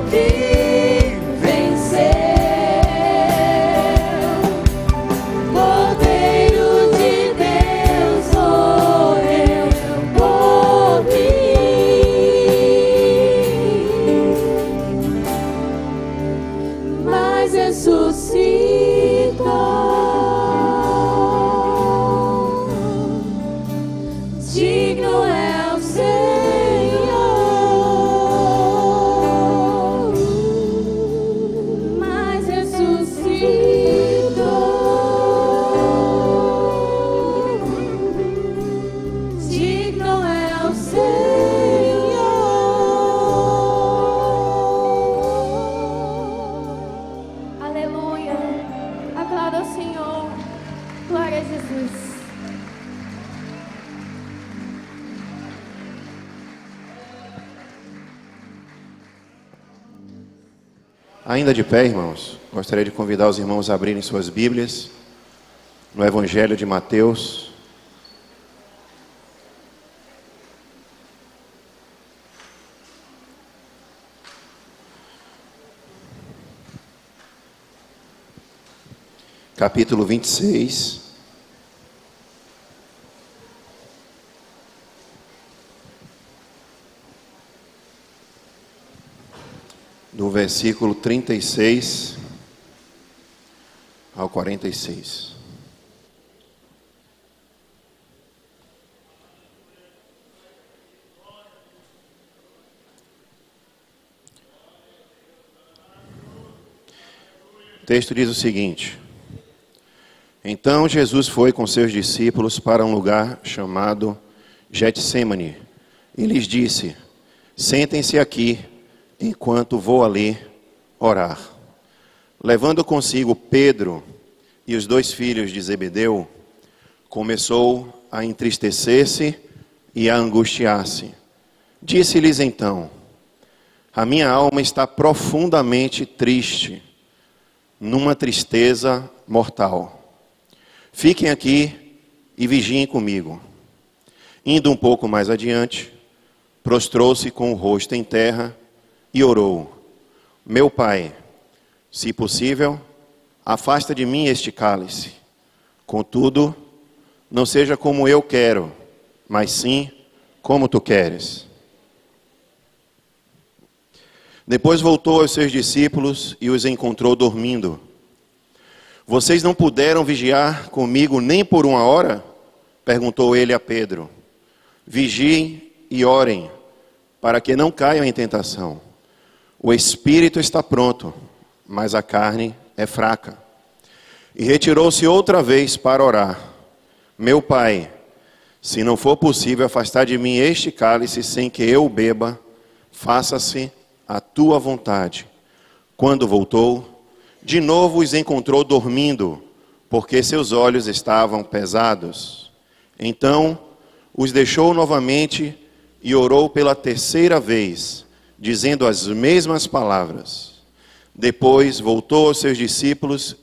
que Ainda de pé, irmãos, gostaria de convidar os irmãos a abrirem suas Bíblias no Evangelho de Mateus. Capítulo 26. Do versículo 36 ao 46. O texto diz o seguinte: Então Jesus foi com seus discípulos para um lugar chamado Getsêmani e lhes disse: Sentem-se aqui, enquanto vou ali orar. Levando consigo Pedro e os dois filhos de Zebedeu, começou a entristecer-se e a angustiar-se. Disse-lhes então: A minha alma está profundamente triste, numa tristeza mortal. Fiquem aqui e vigiem comigo. Indo um pouco mais adiante, prostrou-se com o rosto em terra e orou: Meu Pai, se possível, afasta de mim este cálice. Contudo, não seja como eu quero, mas sim como tu queres. Depois voltou aos seus discípulos e os encontrou dormindo. Vocês não puderam vigiar comigo nem por uma hora? Perguntou ele a Pedro. Vigiem e orem, para que não caiam em tentação. O espírito está pronto, mas a carne é fraca. E retirou-se outra vez para orar. Meu Pai, se não for possível afastar de mim este cálice sem que eu o beba, faça-se a tua vontade. Quando voltou, de novo os encontrou dormindo, porque seus olhos estavam pesados. Então os deixou novamente e orou pela terceira vez, dizendo as mesmas palavras. Depois voltou aos seus discípulos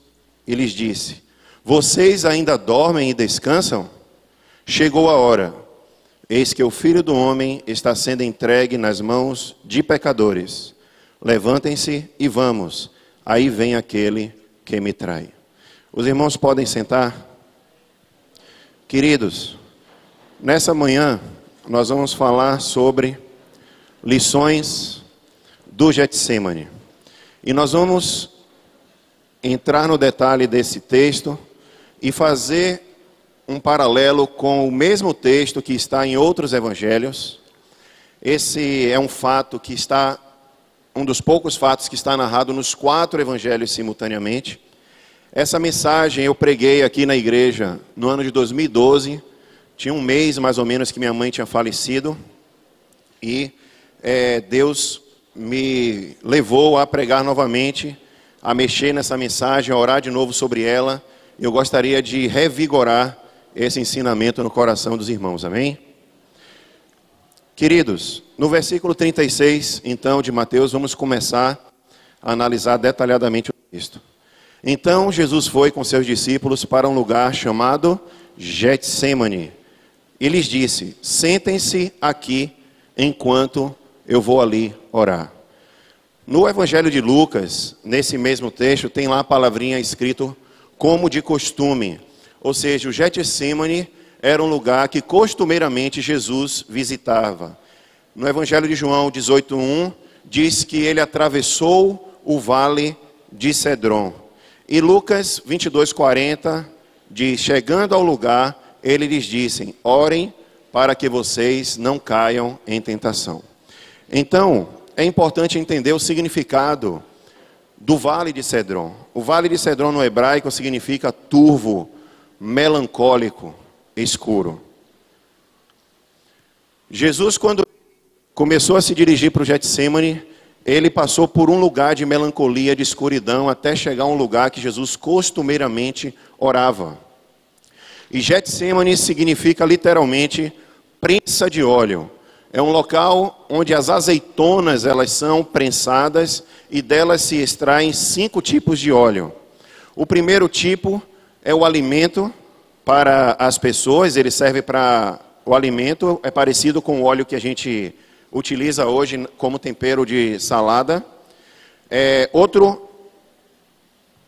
e lhes disse: Vocês ainda dormem e descansam? Chegou a hora. Eis que o Filho do Homem está sendo entregue nas mãos de pecadores. Levantem-se e vamos. Aí vem aquele que me trai. Os irmãos podem sentar? Queridos, nessa manhã nós vamos falar sobre lições do Getsêmani. E nós vamos entrar no detalhe desse texto e fazer um paralelo com o mesmo texto que está em outros evangelhos. Esse é um fato que está, um dos poucos fatos que está narrado nos 4 evangelhos simultaneamente. Essa mensagem eu preguei aqui na igreja no ano de 2012. Tinha um mês mais ou menos que minha mãe tinha falecido. E Deus me levou a pregar novamente, a mexer nessa mensagem, a orar de novo sobre ela. Eu gostaria de revigorar esse ensinamento no coração dos irmãos, amém? Queridos, no versículo 36, então, de Mateus, vamos começar a analisar detalhadamente o texto. Então, Jesus foi com seus discípulos para um lugar chamado Getsêmani e lhes disse: Sentem-se aqui enquanto eu vou ali orar. No Evangelho de Lucas, nesse mesmo texto, tem lá a palavrinha escrito como de costume. Ou seja, o Getsêmani era um lugar que costumeiramente Jesus visitava. No Evangelho de João 18:1, diz que ele atravessou o vale de Cedron. E Lucas 22:40 diz: Chegando ao lugar, ele lhes disse: Orem para que vocês não caiam em tentação. Então, é importante entender o significado do Vale de Cedron. O Vale de Cedron no hebraico significa turvo, melancólico, escuro. Jesus, quando começou a se dirigir para o Getsêmani, ele passou por um lugar de melancolia, de escuridão, até chegar a um lugar que Jesus costumeiramente orava. E Getsêmani significa literalmente prensa de óleo. É um local onde as azeitonas elas são prensadas e delas se extraem 5 tipos de óleo. O primeiro tipo é o alimento para as pessoas, ele serve para o alimento, é parecido com o óleo que a gente utiliza hoje como tempero de salada.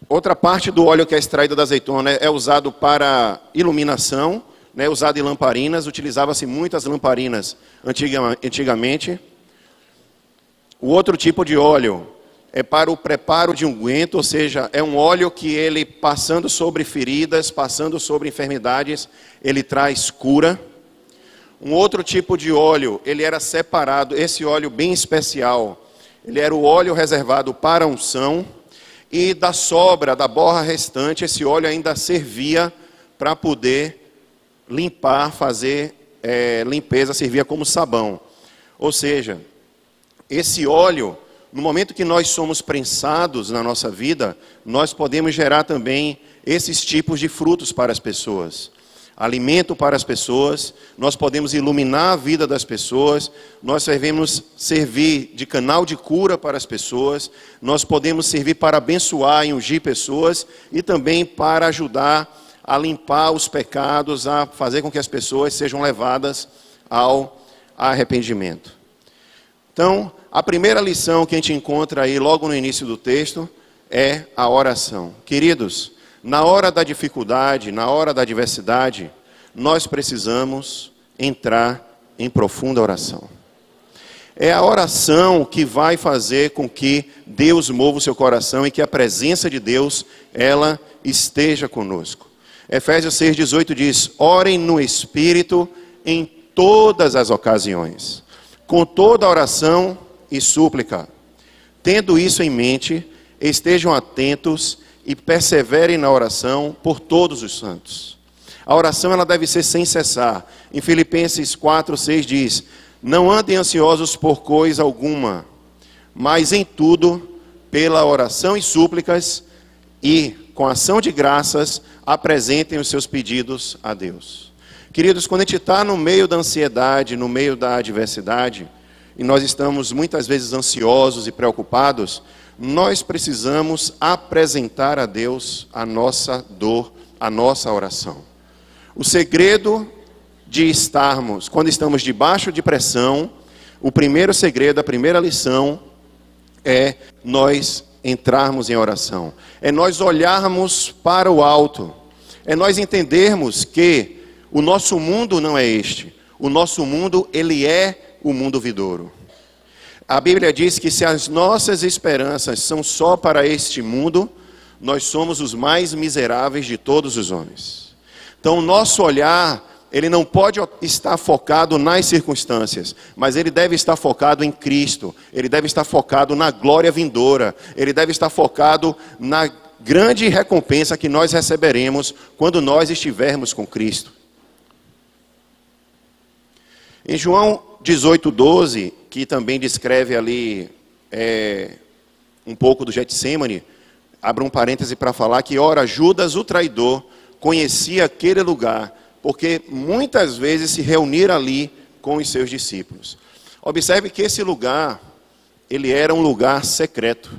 Outra parte do óleo que é extraído da azeitona é usado para iluminação, né, usado em lamparinas, utilizava-se muitas lamparinas antigamente. O outro tipo de óleo é para o preparo de unguento, ou seja, é um óleo que ele, passando sobre feridas, passando sobre enfermidades, ele traz cura. Um outro tipo de óleo, ele era separado, esse óleo bem especial, ele era o óleo reservado para a unção, e da sobra, da borra restante, esse óleo ainda servia para poder limpar, fazer limpeza, servia como sabão. Ou seja, esse óleo, no momento que nós somos prensados na nossa vida, nós podemos gerar também esses tipos de frutos para as pessoas. Alimento para as pessoas, nós podemos iluminar a vida das pessoas, nós devemos servir de canal de cura para as pessoas, nós podemos servir para abençoar e ungir pessoas e também para ajudar a limpar os pecados, a fazer com que as pessoas sejam levadas ao arrependimento. Então, a primeira lição que a gente encontra aí logo no início do texto é a oração. Queridos, na hora da dificuldade, na hora da adversidade, nós precisamos entrar em profunda oração. É a oração que vai fazer com que Deus mova o seu coração e que a presença de Deus, ela esteja conosco. Efésios 6,18 diz: orem no Espírito em todas as ocasiões, com toda oração e súplica. Tendo isso em mente, estejam atentos e perseverem na oração por todos os santos. A oração ela deve ser sem cessar. Em Filipenses 4:6 diz: não andem ansiosos por coisa alguma, mas em tudo, pela oração e súplicas e com ação de graças, apresentem os seus pedidos a Deus. Queridos, quando a gente está no meio da ansiedade, no meio da adversidade, e nós estamos muitas vezes ansiosos e preocupados, nós precisamos apresentar a Deus a nossa dor, a nossa oração. O segredo de estarmos, quando estamos debaixo de pressão, o primeiro segredo, a primeira lição é nós entrarmos em oração. É nós olharmos para o alto. É nós entendermos que o nosso mundo não é este. O nosso mundo, ele é o mundo vindouro. A Bíblia diz que se as nossas esperanças são só para este mundo, nós somos os mais miseráveis de todos os homens. Então o nosso olhar, ele não pode estar focado nas circunstâncias, mas ele deve estar focado em Cristo, ele deve estar focado na glória vindoura, ele deve estar focado na grande recompensa que nós receberemos quando nós estivermos com Cristo. Em João 18:12, que também descreve ali um pouco do Getsemane, abre um parêntese para falar que, ora, Judas, o traidor, conhecia aquele lugar, porque muitas vezes se reuniram ali com os seus discípulos. Observe que esse lugar, ele era um lugar secreto.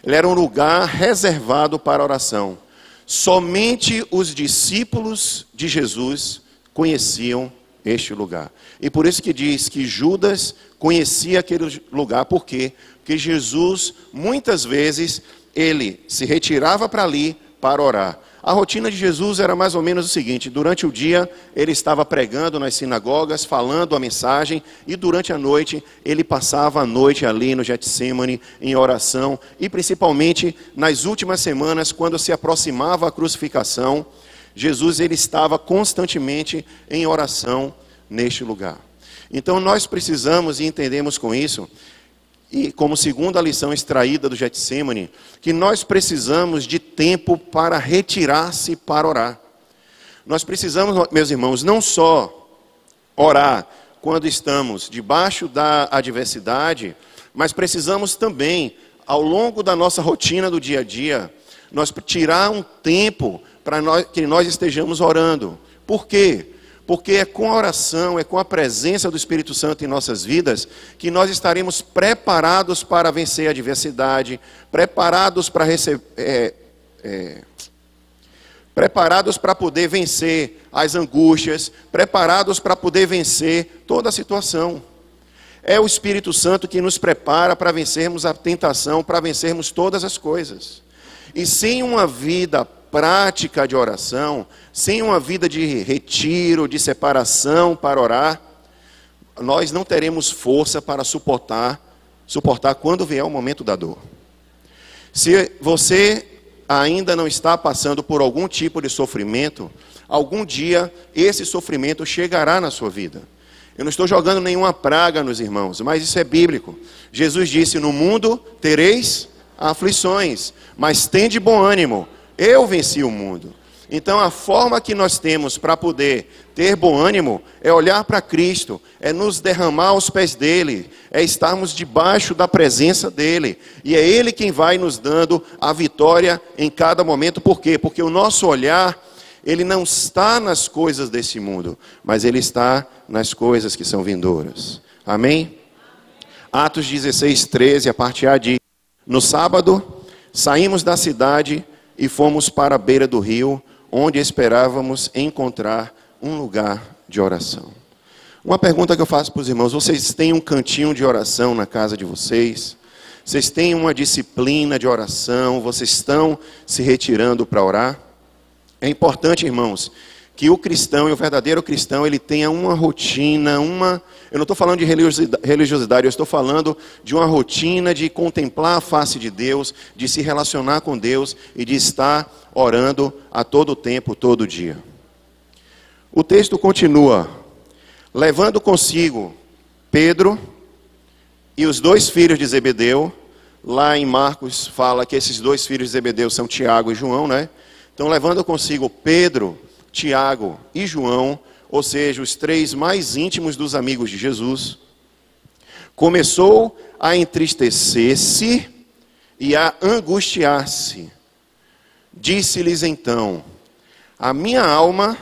Ele era um lugar reservado para oração. Somente os discípulos de Jesus conheciam este lugar. E por isso que diz que Judas conhecia aquele lugar. Por quê? Porque Jesus, muitas vezes, ele se retirava para ali para orar. A rotina de Jesus era mais ou menos o seguinte: durante o dia ele estava pregando nas sinagogas, falando a mensagem, e durante a noite ele passava a noite ali no Getsemane em oração, e principalmente nas últimas semanas, quando se aproximava a crucificação, Jesus ele estava constantemente em oração neste lugar. Então nós precisamos e entendemos com isso, e como segunda lição extraída do Getsemane, que nós precisamos de tempo para retirar-se para orar. Nós precisamos, meus irmãos, não só orar quando estamos debaixo da adversidade, mas precisamos também, ao longo da nossa rotina do dia a dia, nós tirar um tempo para que nós estejamos orando. Por quê? Porque é com a oração, é com a presença do Espírito Santo em nossas vidas que nós estaremos preparados para vencer a adversidade, preparados para preparados para poder vencer as angústias, preparados para poder vencer toda a situação. É o Espírito Santo que nos prepara para vencermos a tentação, para vencermos todas as coisas. E sem uma vida prática de oração, sem uma vida de retiro, de separação para orar, nós não teremos força para suportar quando vier o momento da dor. Se você ainda não está passando por algum tipo de sofrimento, algum dia esse sofrimento chegará na sua vida. Eu não estou jogando nenhuma praga nos irmãos, mas isso é bíblico. Jesus disse: no mundo tereis aflições, mas tende bom ânimo, eu venci o mundo. Então a forma que nós temos para poder ter bom ânimo é olhar para Cristo, é nos derramar aos pés dele, é estarmos debaixo da presença dele. E é ele quem vai nos dando a vitória em cada momento. Por quê? Porque o nosso olhar, ele não está nas coisas desse mundo, mas ele está nas coisas que são vindouras. Amém? Atos 16, 13, a parte A diz: no sábado, saímos da cidade e fomos para a beira do rio, onde esperávamos encontrar um lugar de oração. Uma pergunta que eu faço para os irmãos: vocês têm um cantinho de oração na casa de vocês? Vocês têm uma disciplina de oração? Vocês estão se retirando para orar? É importante, irmãos, que o cristão, e o verdadeiro cristão, ele tenha uma rotina, eu não estou falando de religiosidade, eu estou falando de uma rotina de contemplar a face de Deus, de se relacionar com Deus e de estar orando a todo tempo, todo dia. O texto continua: levando consigo Pedro e os 2 filhos de Zebedeu. Lá em Marcos fala que esses 2 filhos de Zebedeu são Tiago e João, né? Então, levando consigo Pedro, Tiago e João, ou seja, os 3 mais íntimos dos amigos de Jesus, começou a entristecer-se e a angustiar-se. Disse-lhes então: a minha alma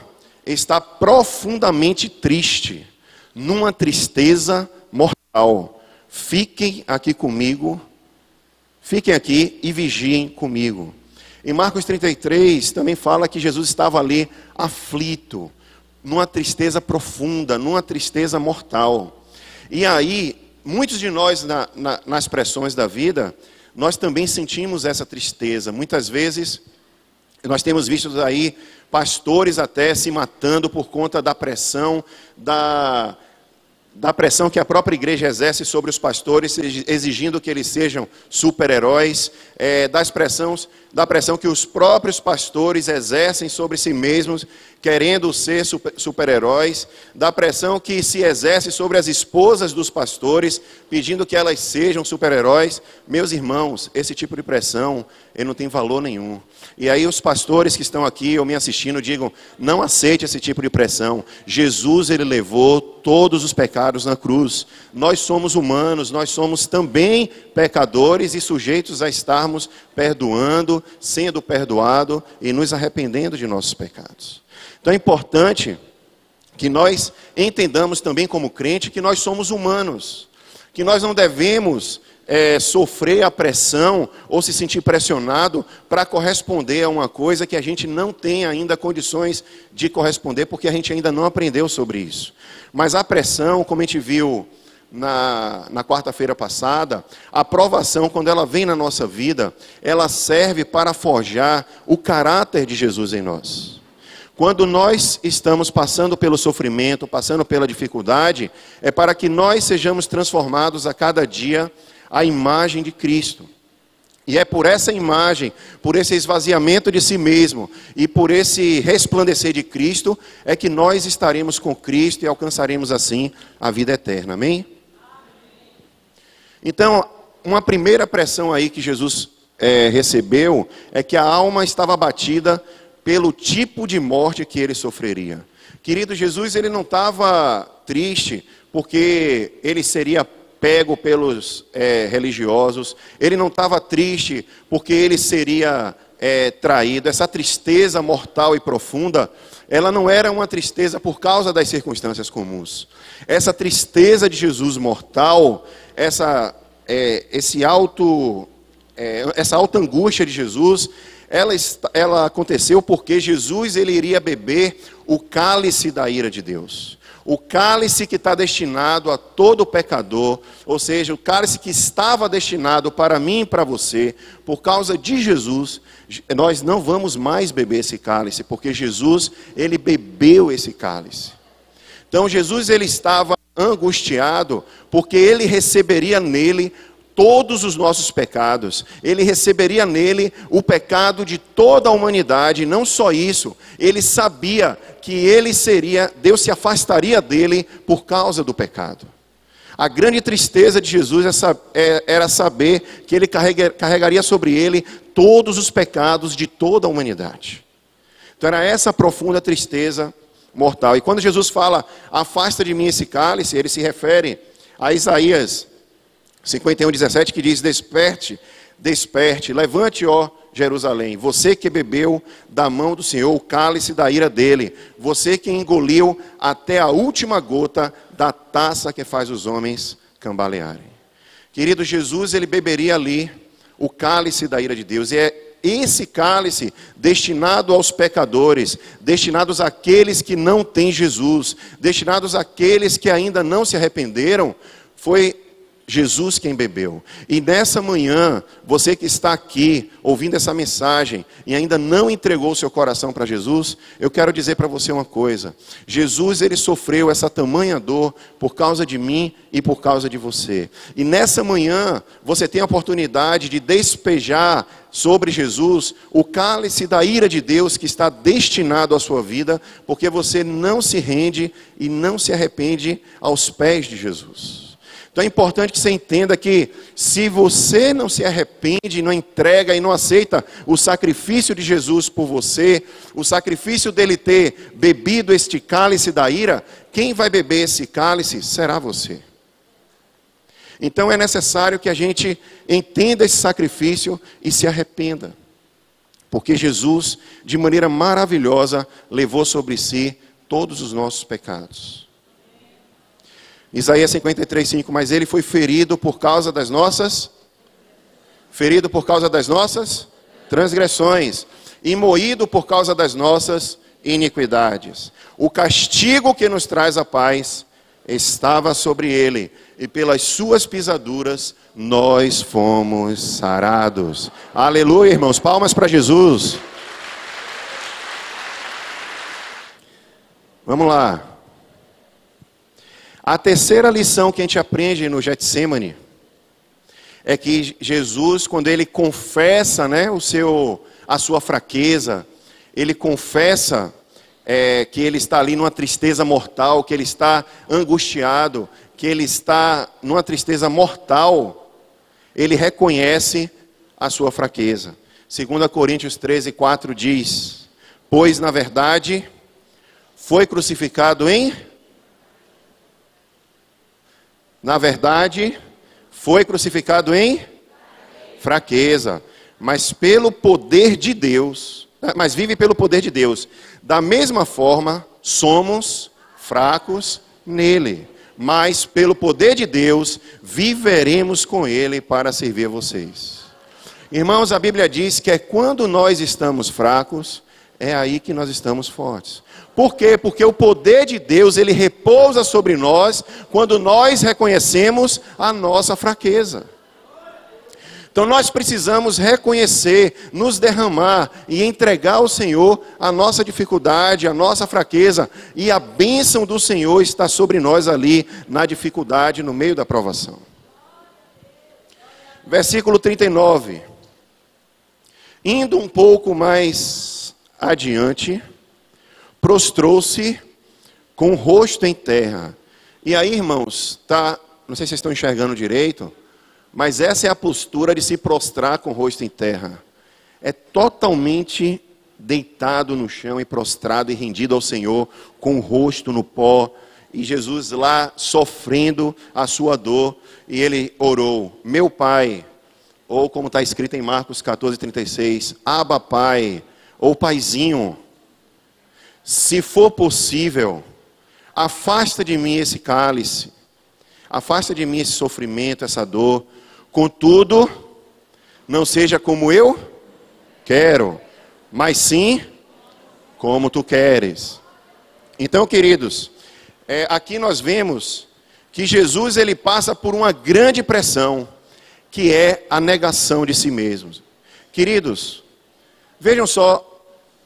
está profundamente triste, numa tristeza mortal. Fiquem aqui e vigiem comigo. Em Marcos 33 também fala que Jesus estava ali aflito, numa tristeza profunda, numa tristeza mortal. E aí, muitos de nós nas pressões da vida, nós também sentimos essa tristeza. Muitas vezes, nós temos visto aí pastores até se matando por conta da pressão, da pressão que a própria igreja exerce sobre os pastores, exigindo que eles sejam super-heróis, da pressão que os próprios pastores exercem sobre si mesmos, querendo ser super-heróis, da pressão que se exerce sobre as esposas dos pastores, pedindo que elas sejam super-heróis. Meus irmãos, esse tipo de pressão, ele não tem valor nenhum. E aí os pastores que estão aqui ou me assistindo digam: não aceite esse tipo de pressão. Jesus, ele levou todos os pecados na cruz. Nós somos humanos, nós somos também pecadores e sujeitos a estarmos perdoando, sendo perdoado e nos arrependendo de nossos pecados. Então é importante que nós entendamos também como crente que nós somos humanos, que nós não devemos sofrer a pressão ou se sentir pressionado para corresponder a uma coisa que a gente não tem ainda condições de corresponder, porque a gente ainda não aprendeu sobre isso. Mas a pressão, como a gente viu na quarta-feira passada, a provação, quando ela vem na nossa vida, ela serve para forjar o caráter de Jesus em nós. Quando nós estamos passando pelo sofrimento, passando pela dificuldade, é para que nós sejamos transformados a cada dia à imagem de Cristo. E é por essa imagem, por esse esvaziamento de si mesmo e por esse resplandecer de Cristo, é que nós estaremos com Cristo e alcançaremos assim a vida eterna. Amém? Então, uma primeira pressão aí que Jesus recebeu é que a alma estava abatida pelo tipo de morte que ele sofreria. Querido, Jesus, ele não estava triste porque ele seria pego pelos religiosos, ele não estava triste porque ele seria traído, essa tristeza mortal e profunda, ela não era uma tristeza por causa das circunstâncias comuns. Essa tristeza de Jesus mortal, essa alta angústia de Jesus, ela aconteceu porque Jesus ele iria beber o cálice da ira de Deus. O cálice que está destinado a todo pecador, ou seja, o cálice que estava destinado para mim e para você, por causa de Jesus, nós não vamos mais beber esse cálice, porque Jesus, ele bebeu esse cálice. Então Jesus, ele estava angustiado, porque ele receberia nele todos os nossos pecados, ele receberia nele o pecado de toda a humanidade. E não só isso, ele sabia que Deus se afastaria dele por causa do pecado. A grande tristeza de Jesus era saber que ele carregaria sobre ele todos os pecados de toda a humanidade. Então era essa profunda tristeza mortal. E quando Jesus fala, afasta de mim esse cálice, ele se refere a Isaías 51:17, que diz, desperte, desperte, levante, ó Jerusalém, você que bebeu da mão do Senhor o cálice da ira dele, você que engoliu até a última gota da taça que faz os homens cambalearem. Querido, Jesus, ele beberia ali o cálice da ira de Deus, e é esse cálice destinado aos pecadores, destinados àqueles que não têm Jesus, destinados àqueles que ainda não se arrependeram, foi Jesus quem bebeu. E nessa manhã, você que está aqui, ouvindo essa mensagem, e ainda não entregou o seu coração para Jesus, eu quero dizer para você uma coisa. Jesus, ele sofreu essa tamanha dor por causa de mim e por causa de você. E nessa manhã, você tem a oportunidade de despejar sobre Jesus o cálice da ira de Deus que está destinado à sua vida, porque você não se rende e não se arrepende aos pés de Jesus. Então é importante que você entenda que se você não se arrepende, não entrega e não aceita o sacrifício de Jesus por você, o sacrifício dele ter bebido este cálice da ira, quem vai beber esse cálice será você. Então é necessário que a gente entenda esse sacrifício e se arrependa. Porque Jesus, de maneira maravilhosa, levou sobre si todos os nossos pecados. Isaías 53:5, mas ele foi ferido por causa das nossas transgressões, e moído por causa das nossas iniquidades. O castigo que nos traz a paz estava sobre ele, e pelas suas pisaduras nós fomos sarados. Aleluia, irmãos, palmas para Jesus. Vamos lá. A terceira lição que a gente aprende no Getsemane é que Jesus, quando ele confessa, a sua fraqueza, ele confessa que ele está ali numa tristeza mortal, que ele está angustiado, que ele está numa tristeza mortal, ele reconhece a sua fraqueza. 2 Coríntios 13:4 diz, pois na verdade foi crucificado em fraqueza, mas pelo poder de Deus, mas vive pelo poder de Deus. Da mesma forma, somos fracos nele, mas pelo poder de Deus, viveremos com ele para servir a vocês. Irmãos, a Bíblia diz que é quando nós estamos fracos, é aí que nós estamos fortes. Por quê? Porque o poder de Deus, ele repousa sobre nós quando nós reconhecemos a nossa fraqueza. Então nós precisamos reconhecer, nos derramar e entregar ao Senhor a nossa dificuldade, a nossa fraqueza, e a bênção do Senhor está sobre nós ali, na dificuldade, no meio da provação. Versículo 39. Indo um pouco mais adiante, prostrou-se com o rosto em terra. E aí, irmãos, não sei se vocês estão enxergando direito, mas essa é a postura de se prostrar com o rosto em terra. É totalmente deitado no chão e prostrado e rendido ao Senhor, com o rosto no pó. E Jesus lá sofrendo a sua dor, e ele orou, meu Pai, ou como está escrito em Marcos 14:36, Abba Pai, ou Paizinho, se for possível, afasta de mim esse cálice, afasta de mim esse sofrimento, essa dor, contudo, não seja como eu quero, mas sim como tu queres. Então, queridos, aqui nós vemos que Jesus ele passa por uma grande pressão, que é a negação de si mesmo. Queridos, vejam só,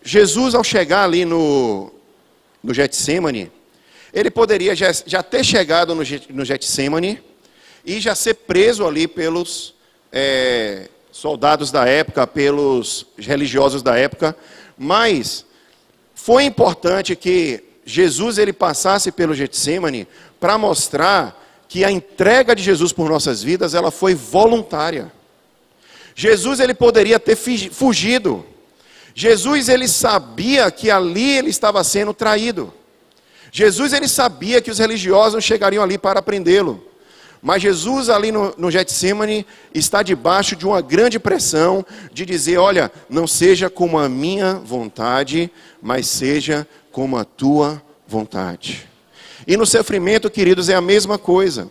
Jesus ao chegar ali no Getsemane, ele poderia já ter chegado no Getsemane e já ser preso ali pelos soldados da época, pelos religiosos da época, mas foi importante que Jesus ele passasse pelo Getsemane para mostrar que a entrega de Jesus por nossas vidas, ela foi voluntária. Jesus ele poderia ter fugido. Jesus ele sabia que ali ele estava sendo traído. Jesus ele sabia que os religiosos não chegariam ali para prendê-lo. Mas Jesus ali no Getsemane está debaixo de uma grande pressão de dizer, olha, não seja como a minha vontade, mas seja como a tua vontade. E no sofrimento, queridos, é a mesma coisa.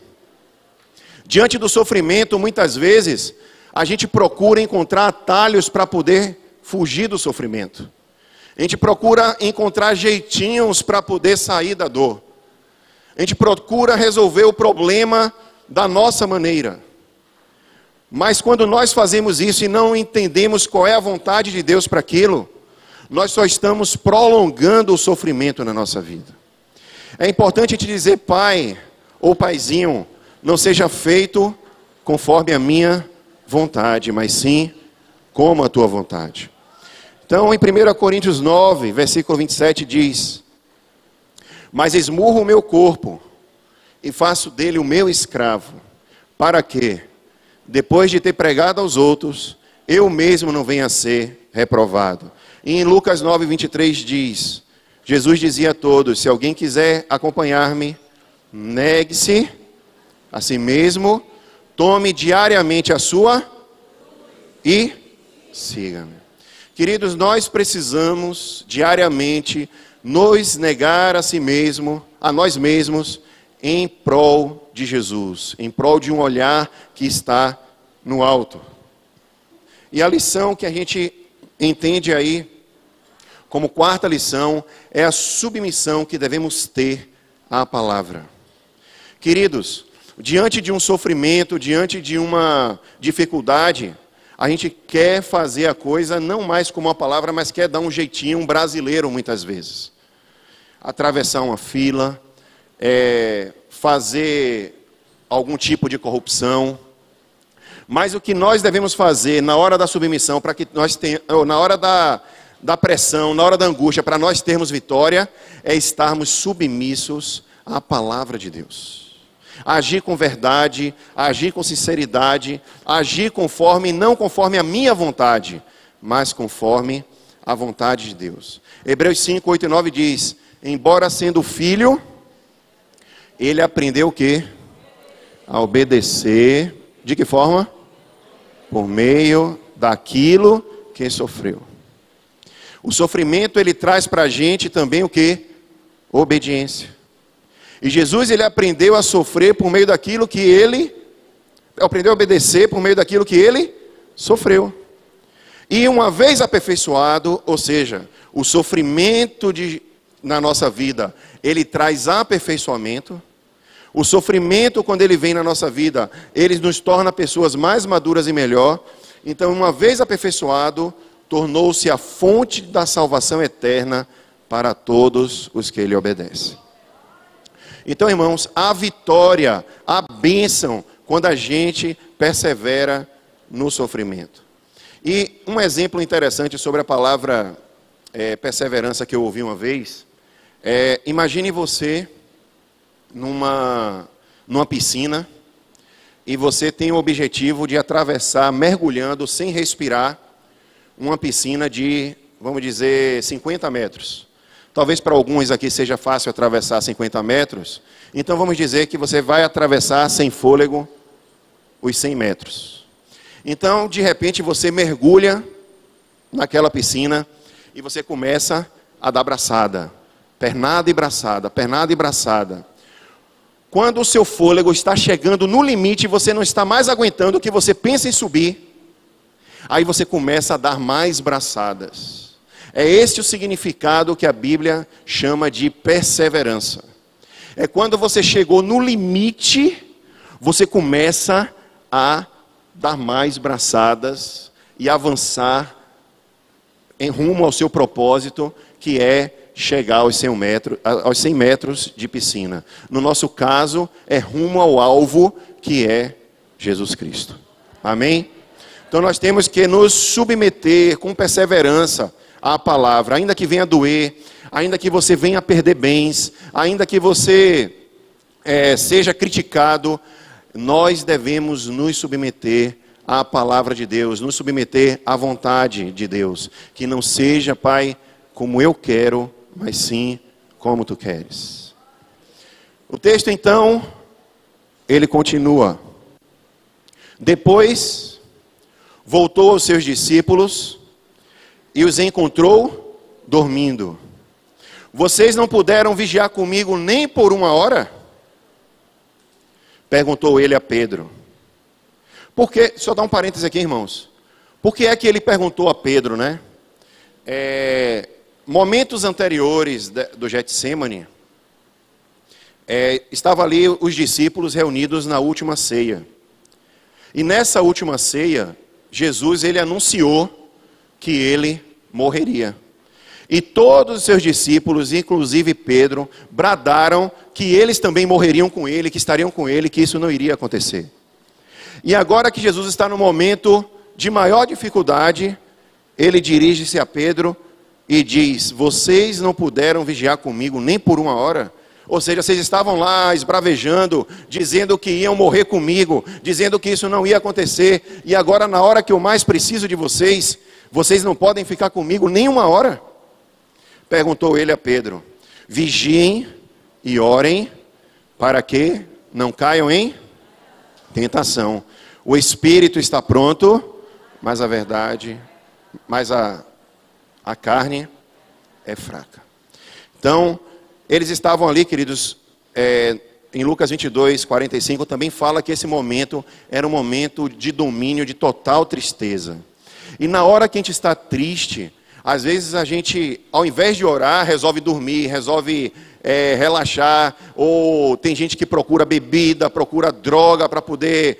Diante do sofrimento, muitas vezes, a gente procura encontrar atalhos para poder fugir do sofrimento. A gente procura encontrar jeitinhos para poder sair da dor. A gente procura resolver o problema da nossa maneira. Mas quando nós fazemos isso e não entendemos qual é a vontade de Deus para aquilo, nós só estamos prolongando o sofrimento na nossa vida. É importante te dizer, pai ou paizinho, não seja feito conforme a minha vontade, mas sim como a tua vontade. Então, em 1 Coríntios 9, versículo 27 diz, mas esmurro o meu corpo e faço dele o meu escravo, para que, depois de ter pregado aos outros, eu mesmo não venha a ser reprovado. E em Lucas 9, 23 diz, Jesus dizia a todos, se alguém quiser acompanhar-me, negue-se a si mesmo, tome diariamente a sua e siga-me. Queridos, nós precisamos diariamente nos negar a si mesmo, a nós mesmos, em prol de Jesus, em prol de um olhar que está no alto. E a lição que a gente entende aí, como quarta lição, é a submissão que devemos ter à palavra. Queridos, diante de um sofrimento, diante de uma dificuldade, a gente quer fazer a coisa não mais como uma palavra, mas quer dar um jeitinho, um brasileiro muitas vezes. Atravessar uma fila, fazer algum tipo de corrupção. Mas o que nós devemos fazer na hora da submissão, para que nós tenhamos, na hora da pressão, na hora da angústia, para nós termos vitória, é estarmos submissos à palavra de Deus. Agir com verdade, agir com sinceridade, agir conforme, não conforme a minha vontade, mas conforme a vontade de Deus. Hebreus 5, 8 e 9 diz, embora sendo filho, ele aprendeu o quê? A obedecer. De que forma? Por meio daquilo que sofreu. O sofrimento, ele traz para a gente também o quê? Obediência. E Jesus, ele aprendeu a sofrer por meio daquilo que ele... aprendeu a obedecer por meio daquilo que ele sofreu. E uma vez aperfeiçoado, ou seja, o sofrimento na nossa vida, ele traz aperfeiçoamento. O sofrimento, quando ele vem na nossa vida, ele nos torna pessoas mais maduras e melhor. Então, uma vez aperfeiçoado, tornou-se a fonte da salvação eterna para todos os que ele obedece. Então, irmãos, a vitória, a bênção, quando a gente persevera no sofrimento. E um exemplo interessante sobre a palavra perseverança que eu ouvi uma vez, imagine você numa piscina e você tem o objetivo de atravessar, mergulhando, sem respirar, uma piscina de, vamos dizer, 50 metros. Talvez para alguns aqui seja fácil atravessar 50 metros. Então vamos dizer que você vai atravessar sem fôlego os 100 metros. Então, de repente, você mergulha naquela piscina e você começa a dar braçada. Pernada e braçada, pernada e braçada. Quando o seu fôlego está chegando no limite e você não está mais aguentando, que você pensa em subir, aí você começa a dar mais braçadas. É esse o significado que a Bíblia chama de perseverança. É quando você chegou no limite, você começa a dar mais braçadas e avançar em rumo ao seu propósito, que é chegar aos 100 metros de piscina. No nosso caso, é rumo ao alvo, que é Jesus Cristo. Amém? Então nós temos que nos submeter com perseverança à palavra, ainda que venha doer, ainda que você venha perder bens, ainda que você seja criticado, nós devemos nos submeter à palavra de Deus, nos submeter à vontade de Deus. Que não seja, Pai, como eu quero, mas sim como Tu queres. O texto, então, ele continua. Depois, voltou aos seus discípulos e os encontrou dormindo. Vocês não puderam vigiar comigo nem por 1 hora? Perguntou ele a Pedro. Deixa eu dar um parêntese aqui, irmãos. Por que é que ele perguntou a Pedro, né? Momentos anteriores do Getsêmani, estavam ali os discípulos reunidos na última ceia. E nessa última ceia, Jesus, ele anunciou que ele morreria. E todos os seus discípulos, inclusive Pedro, bradaram que eles também morreriam com ele, que estariam com ele, que isso não iria acontecer. E agora que Jesus está no momento de maior dificuldade, ele dirige-se a Pedro e diz: vocês não puderam vigiar comigo nem por 1 hora? Ou seja, vocês estavam lá esbravejando, dizendo que iam morrer comigo, dizendo que isso não ia acontecer, e agora na hora que eu mais preciso de vocês, vocês não podem ficar comigo nem 1 hora? Perguntou ele a Pedro. Vigiem e orem para que não caiam em tentação. O espírito está pronto, mas a carne é fraca. Então, eles estavam ali, queridos, em Lucas 22, 45, também fala que esse momento era um momento de domínio, de total tristeza. E na hora que a gente está triste, às vezes a gente, ao invés de orar, resolve dormir, resolve relaxar, ou tem gente que procura bebida, procura droga para poder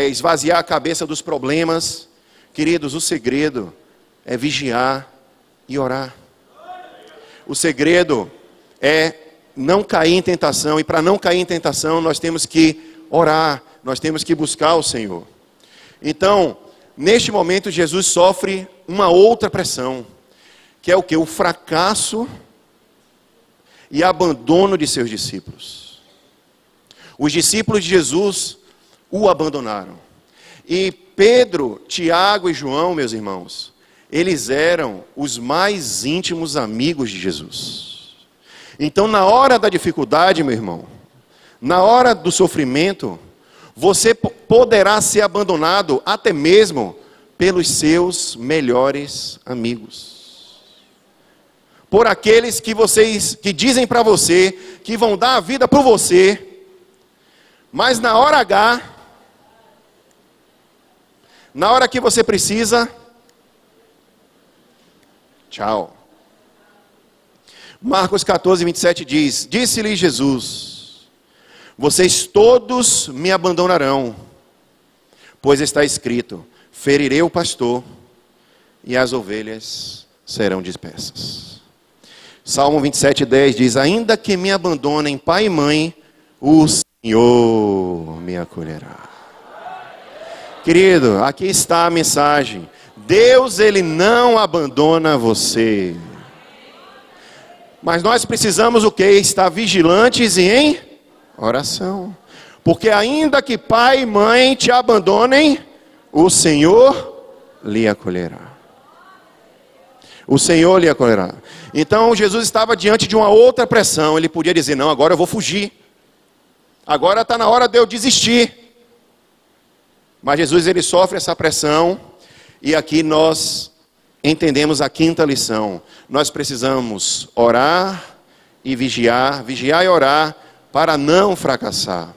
esvaziar a cabeça dos problemas. Queridos, o segredo é vigiar e orar. O segredo é não cair em tentação, e para não cair em tentação nós temos que orar, nós temos que buscar o Senhor. Então, neste momento Jesus sofre uma outra pressão, que é o que? O fracasso e abandono de seus discípulos. Os discípulos de Jesus o abandonaram. E Pedro, Tiago e João, meus irmãos, eles eram os mais íntimos amigos de Jesus. Então, na hora da dificuldade, meu irmão, na hora do sofrimento, você poderá ser abandonado até mesmo pelos seus melhores amigos. Por aqueles que dizem para você que vão dar a vida por você, mas na hora H, na hora que você precisa, tchau. Marcos 14, 27 diz: disse-lhe Jesus: vocês todos me abandonarão, pois está escrito: ferirei o pastor e as ovelhas serão dispersas. Salmo 27, 10 diz: ainda que me abandonem pai e mãe, o Senhor me acolherá. Querido, aqui está a mensagem. Deus, Ele não abandona você. Mas nós precisamos o quê? Estar vigilantes e em oração. Porque ainda que pai e mãe te abandonem, o Senhor lhe acolherá. O Senhor lhe acolherá. Então Jesus estava diante de uma outra pressão. Ele podia dizer: não, agora eu vou fugir. Agora está na hora de eu desistir. Mas Jesus, ele sofre essa pressão, e aqui nós entendemos a quinta lição. Nós precisamos orar e vigiar e orar para não fracassar.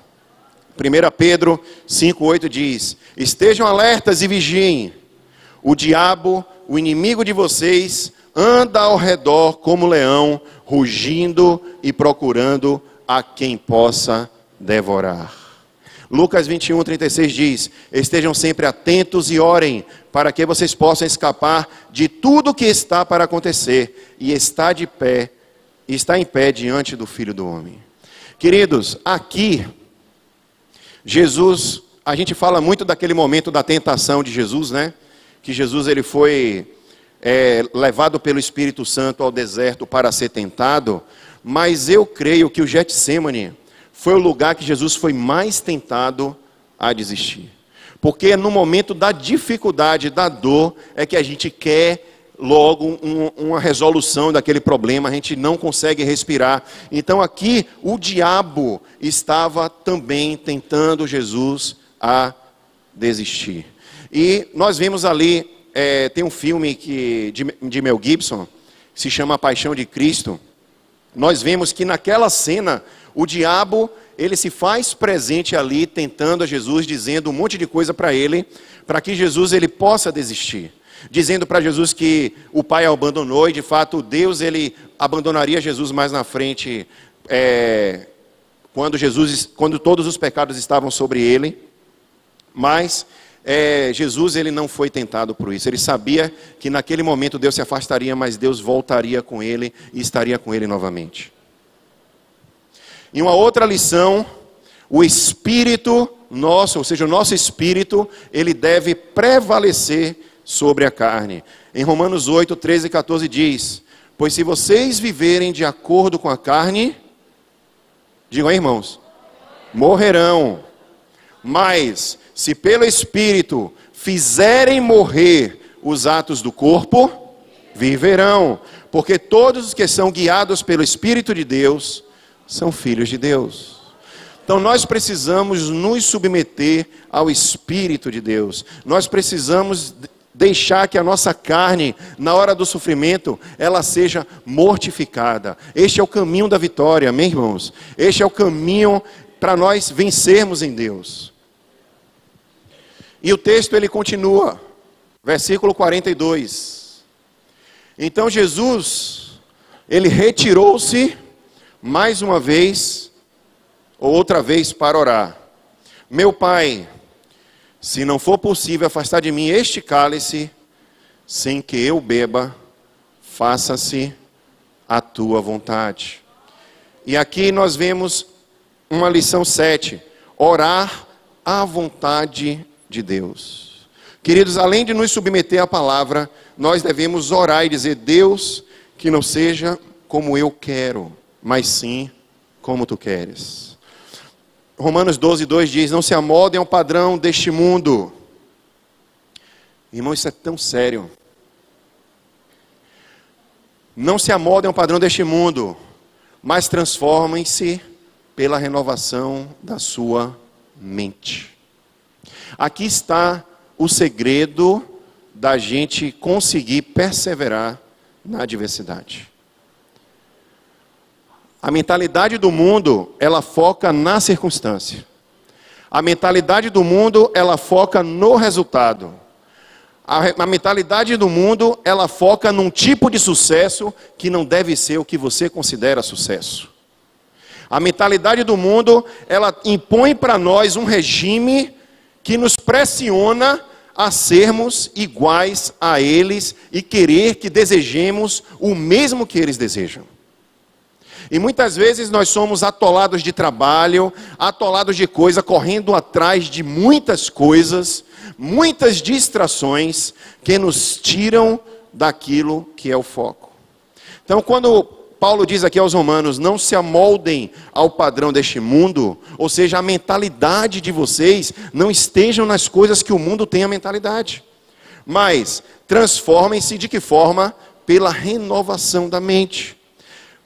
1 Pedro 5,8 diz: estejam alertas e vigiem. O diabo, o inimigo de vocês, anda ao redor como leão, rugindo e procurando a quem possa devorar. Lucas 21:36 diz: estejam sempre atentos e orem, para que vocês possam escapar de tudo que está para acontecer e está em pé diante do Filho do Homem. Queridos, aqui, Jesus, a gente fala muito daquele momento da tentação de Jesus, né? Que Jesus, ele foi levado pelo Espírito Santo ao deserto para ser tentado, mas eu creio que o Getsemane foi o lugar que Jesus foi mais tentado a desistir. Porque no momento da dificuldade, da dor, é que a gente quer logo uma resolução daquele problema, a gente não consegue respirar. Então aqui o diabo estava também tentando Jesus a desistir. E nós vemos ali, tem um filme de Mel Gibson, que se chama A Paixão de Cristo. Nós vemos que naquela cena, o diabo, ele se faz presente ali, tentando a Jesus, dizendo um monte de coisa para ele, para que Jesus ele possa desistir. Dizendo para Jesus que o Pai o abandonou, e de fato Deus ele abandonaria Jesus mais na frente, quando todos os pecados estavam sobre ele. Mas Jesus ele não foi tentado por isso. Ele sabia que naquele momento Deus se afastaria, mas Deus voltaria com ele e estaria com ele novamente. E uma outra lição, o espírito nosso, ou seja, o nosso espírito, ele deve prevalecer sobre a carne. Em Romanos 8, 13 e 14 diz: pois se vocês viverem de acordo com a carne, digam aí, irmãos, morrerão. Mas se pelo Espírito fizerem morrer os atos do corpo, viverão. Porque todos os que são guiados pelo Espírito de Deus são filhos de Deus. Então nós precisamos nos submeter ao Espírito de Deus. Nós precisamos deixar que a nossa carne, na hora do sofrimento, ela seja mortificada. Este é o caminho da vitória, amém, irmãos? Este é o caminho para nós vencermos em Deus. E o texto ele continua, versículo 42. Então Jesus, ele retirou-se mais uma vez, ou outra vez, para orar. Meu Pai, se não for possível afastar de mim este cálice, sem que eu beba, faça-se a tua vontade. E aqui nós vemos uma lição 7, orar à vontade de Deus. Queridos, além de nos submeter à palavra, nós devemos orar e dizer: Deus, que não seja como eu quero, mas sim como tu queres. Romanos 12, 2 diz: não se amoldem ao padrão deste mundo. Irmão, isso é tão sério. Não se amoldem ao padrão deste mundo, mas transformem-se pela renovação da sua mente. Aqui está o segredo da gente conseguir perseverar na adversidade. A mentalidade do mundo, ela foca na circunstância. A mentalidade do mundo, ela foca no resultado. A mentalidade do mundo, ela foca num tipo de sucesso que não deve ser o que você considera sucesso. A mentalidade do mundo, ela impõe para nós um regime que nos pressiona a sermos iguais a eles e querer que desejemos o mesmo que eles desejam. E muitas vezes nós somos atolados de trabalho, atolados de coisa, correndo atrás de muitas coisas, muitas distrações que nos tiram daquilo que é o foco. Então, quando Paulo diz aqui aos romanos: não se amoldem ao padrão deste mundo, ou seja, a mentalidade de vocês não estejam nas coisas que o mundo tem a mentalidade, mas transformem-se de que forma? Pela renovação da mente,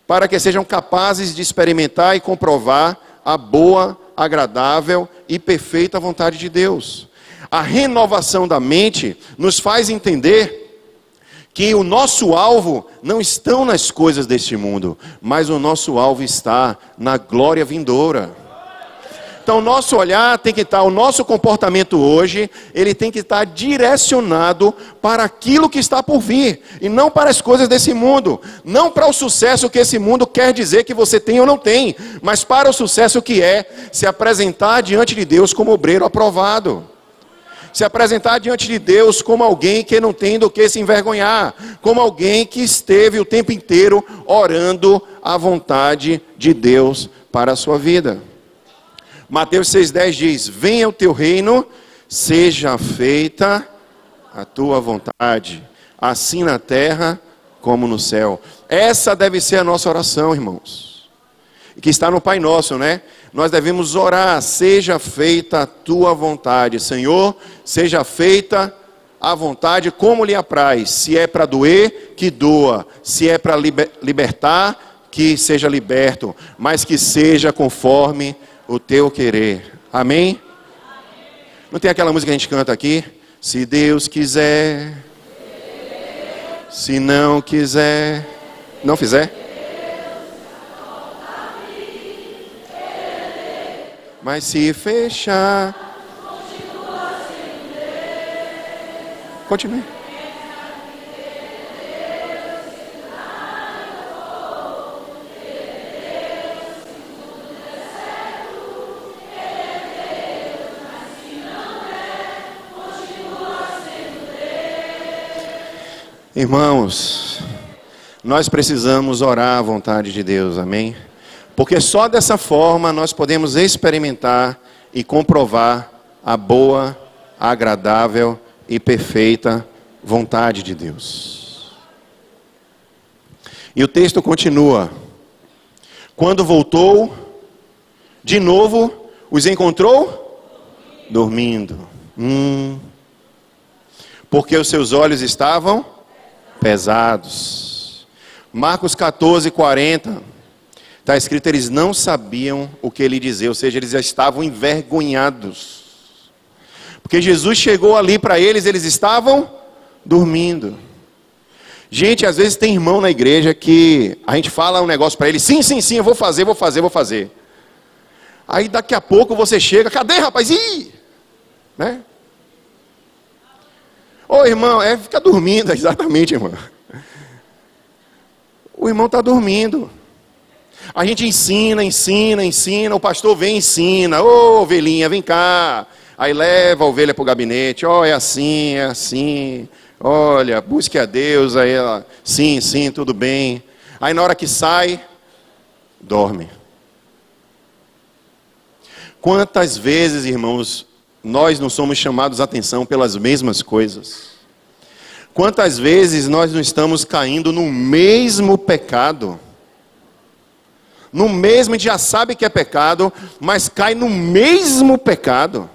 para que sejam capazes de experimentar e comprovar a boa, agradável e perfeita vontade de Deus. A renovação da mente nos faz entender que o nosso alvo não estão nas coisas deste mundo, mas o nosso alvo está na glória vindoura. Então, o nosso olhar tem que estar, o nosso comportamento hoje, ele tem que estar direcionado para aquilo que está por vir, e não para as coisas desse mundo, não para o sucesso que esse mundo quer dizer que você tem ou não tem, mas para o sucesso que é se apresentar diante de Deus como obreiro aprovado. Se apresentar diante de Deus como alguém que não tem do que se envergonhar, como alguém que esteve o tempo inteiro orando a vontade de Deus para a sua vida. Mateus 6,10 diz: venha o teu reino, seja feita a tua vontade, assim na terra como no céu. Essa deve ser a nossa oração, irmãos, que está no Pai Nosso, né? Nós devemos orar: seja feita a tua vontade, Senhor, seja feita a vontade como lhe apraz. Se é para doer, que doa. Se é para libertar, que seja liberto, mas que seja conforme o teu querer. Amém? Não tem aquela música que a gente canta aqui? Se Deus quiser, se não quiser, não fizer, mas se fechar, continue. Irmãos, nós precisamos orar à vontade de Deus, amém? Porque só dessa forma nós podemos experimentar e comprovar a boa, agradável e perfeita vontade de Deus. E o texto continua: quando voltou, de novo os encontrou dormindo. Porque os seus olhos estavam pesados. Marcos 14:40 está escrito: eles não sabiam o que ele dizia, ou seja, eles já estavam envergonhados, porque Jesus chegou ali para eles, eles estavam dormindo. Gente, às vezes tem irmão na igreja que a gente fala um negócio para ele: sim, eu vou fazer. Aí daqui a pouco você chega: cadê, rapaz? Ih! Né? Ô irmão, fica dormindo, exatamente, irmão. O irmão está dormindo. A gente ensina, o pastor vem e ensina: ô ovelhinha, vem cá. Aí leva a ovelha para o gabinete: ó, é assim. Olha, busque a Deus. Aí ela: sim, tudo bem. Aí na hora que sai, dorme. Quantas vezes, irmãos, nós não somos chamados a atenção pelas mesmas coisas? Quantas vezes nós não estamos caindo no mesmo pecado? No mesmo, a gente já sabe que é pecado, mas cai no mesmo pecado.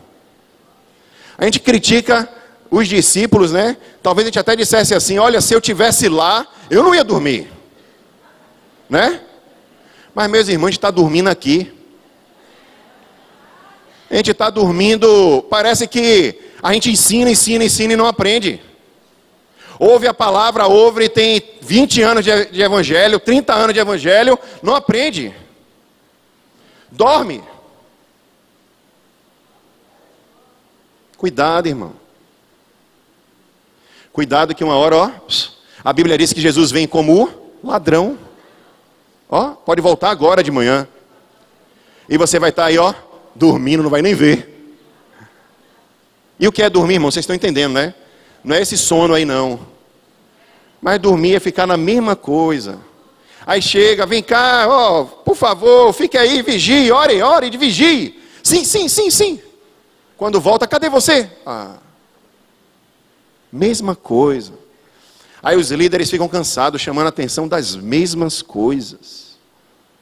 A gente critica os discípulos, né? Talvez a gente até dissesse assim: olha, se eu tivesse lá, eu não ia dormir, né? Mas meus irmãos, a gente está dormindo aqui. A gente está dormindo, parece que a gente ensina e não aprende. Ouve a palavra, ouve, tem 20 anos de evangelho, 30 anos de evangelho, não aprende. Dorme. Cuidado, irmão. Cuidado que uma hora, a Bíblia diz que Jesus vem como ladrão. Pode voltar agora de manhã. E você vai estar aí, dormindo, não vai nem ver. E o que é dormir, irmão? Vocês estão entendendo, né? Não é esse sono aí, não. Mas dormir é ficar na mesma coisa. Aí chega: vem cá, por favor, fique aí, vigie, ore, vigie. Sim. Quando volta: cadê você? Mesma coisa. Aí os líderes ficam cansados, chamando a atenção das mesmas coisas,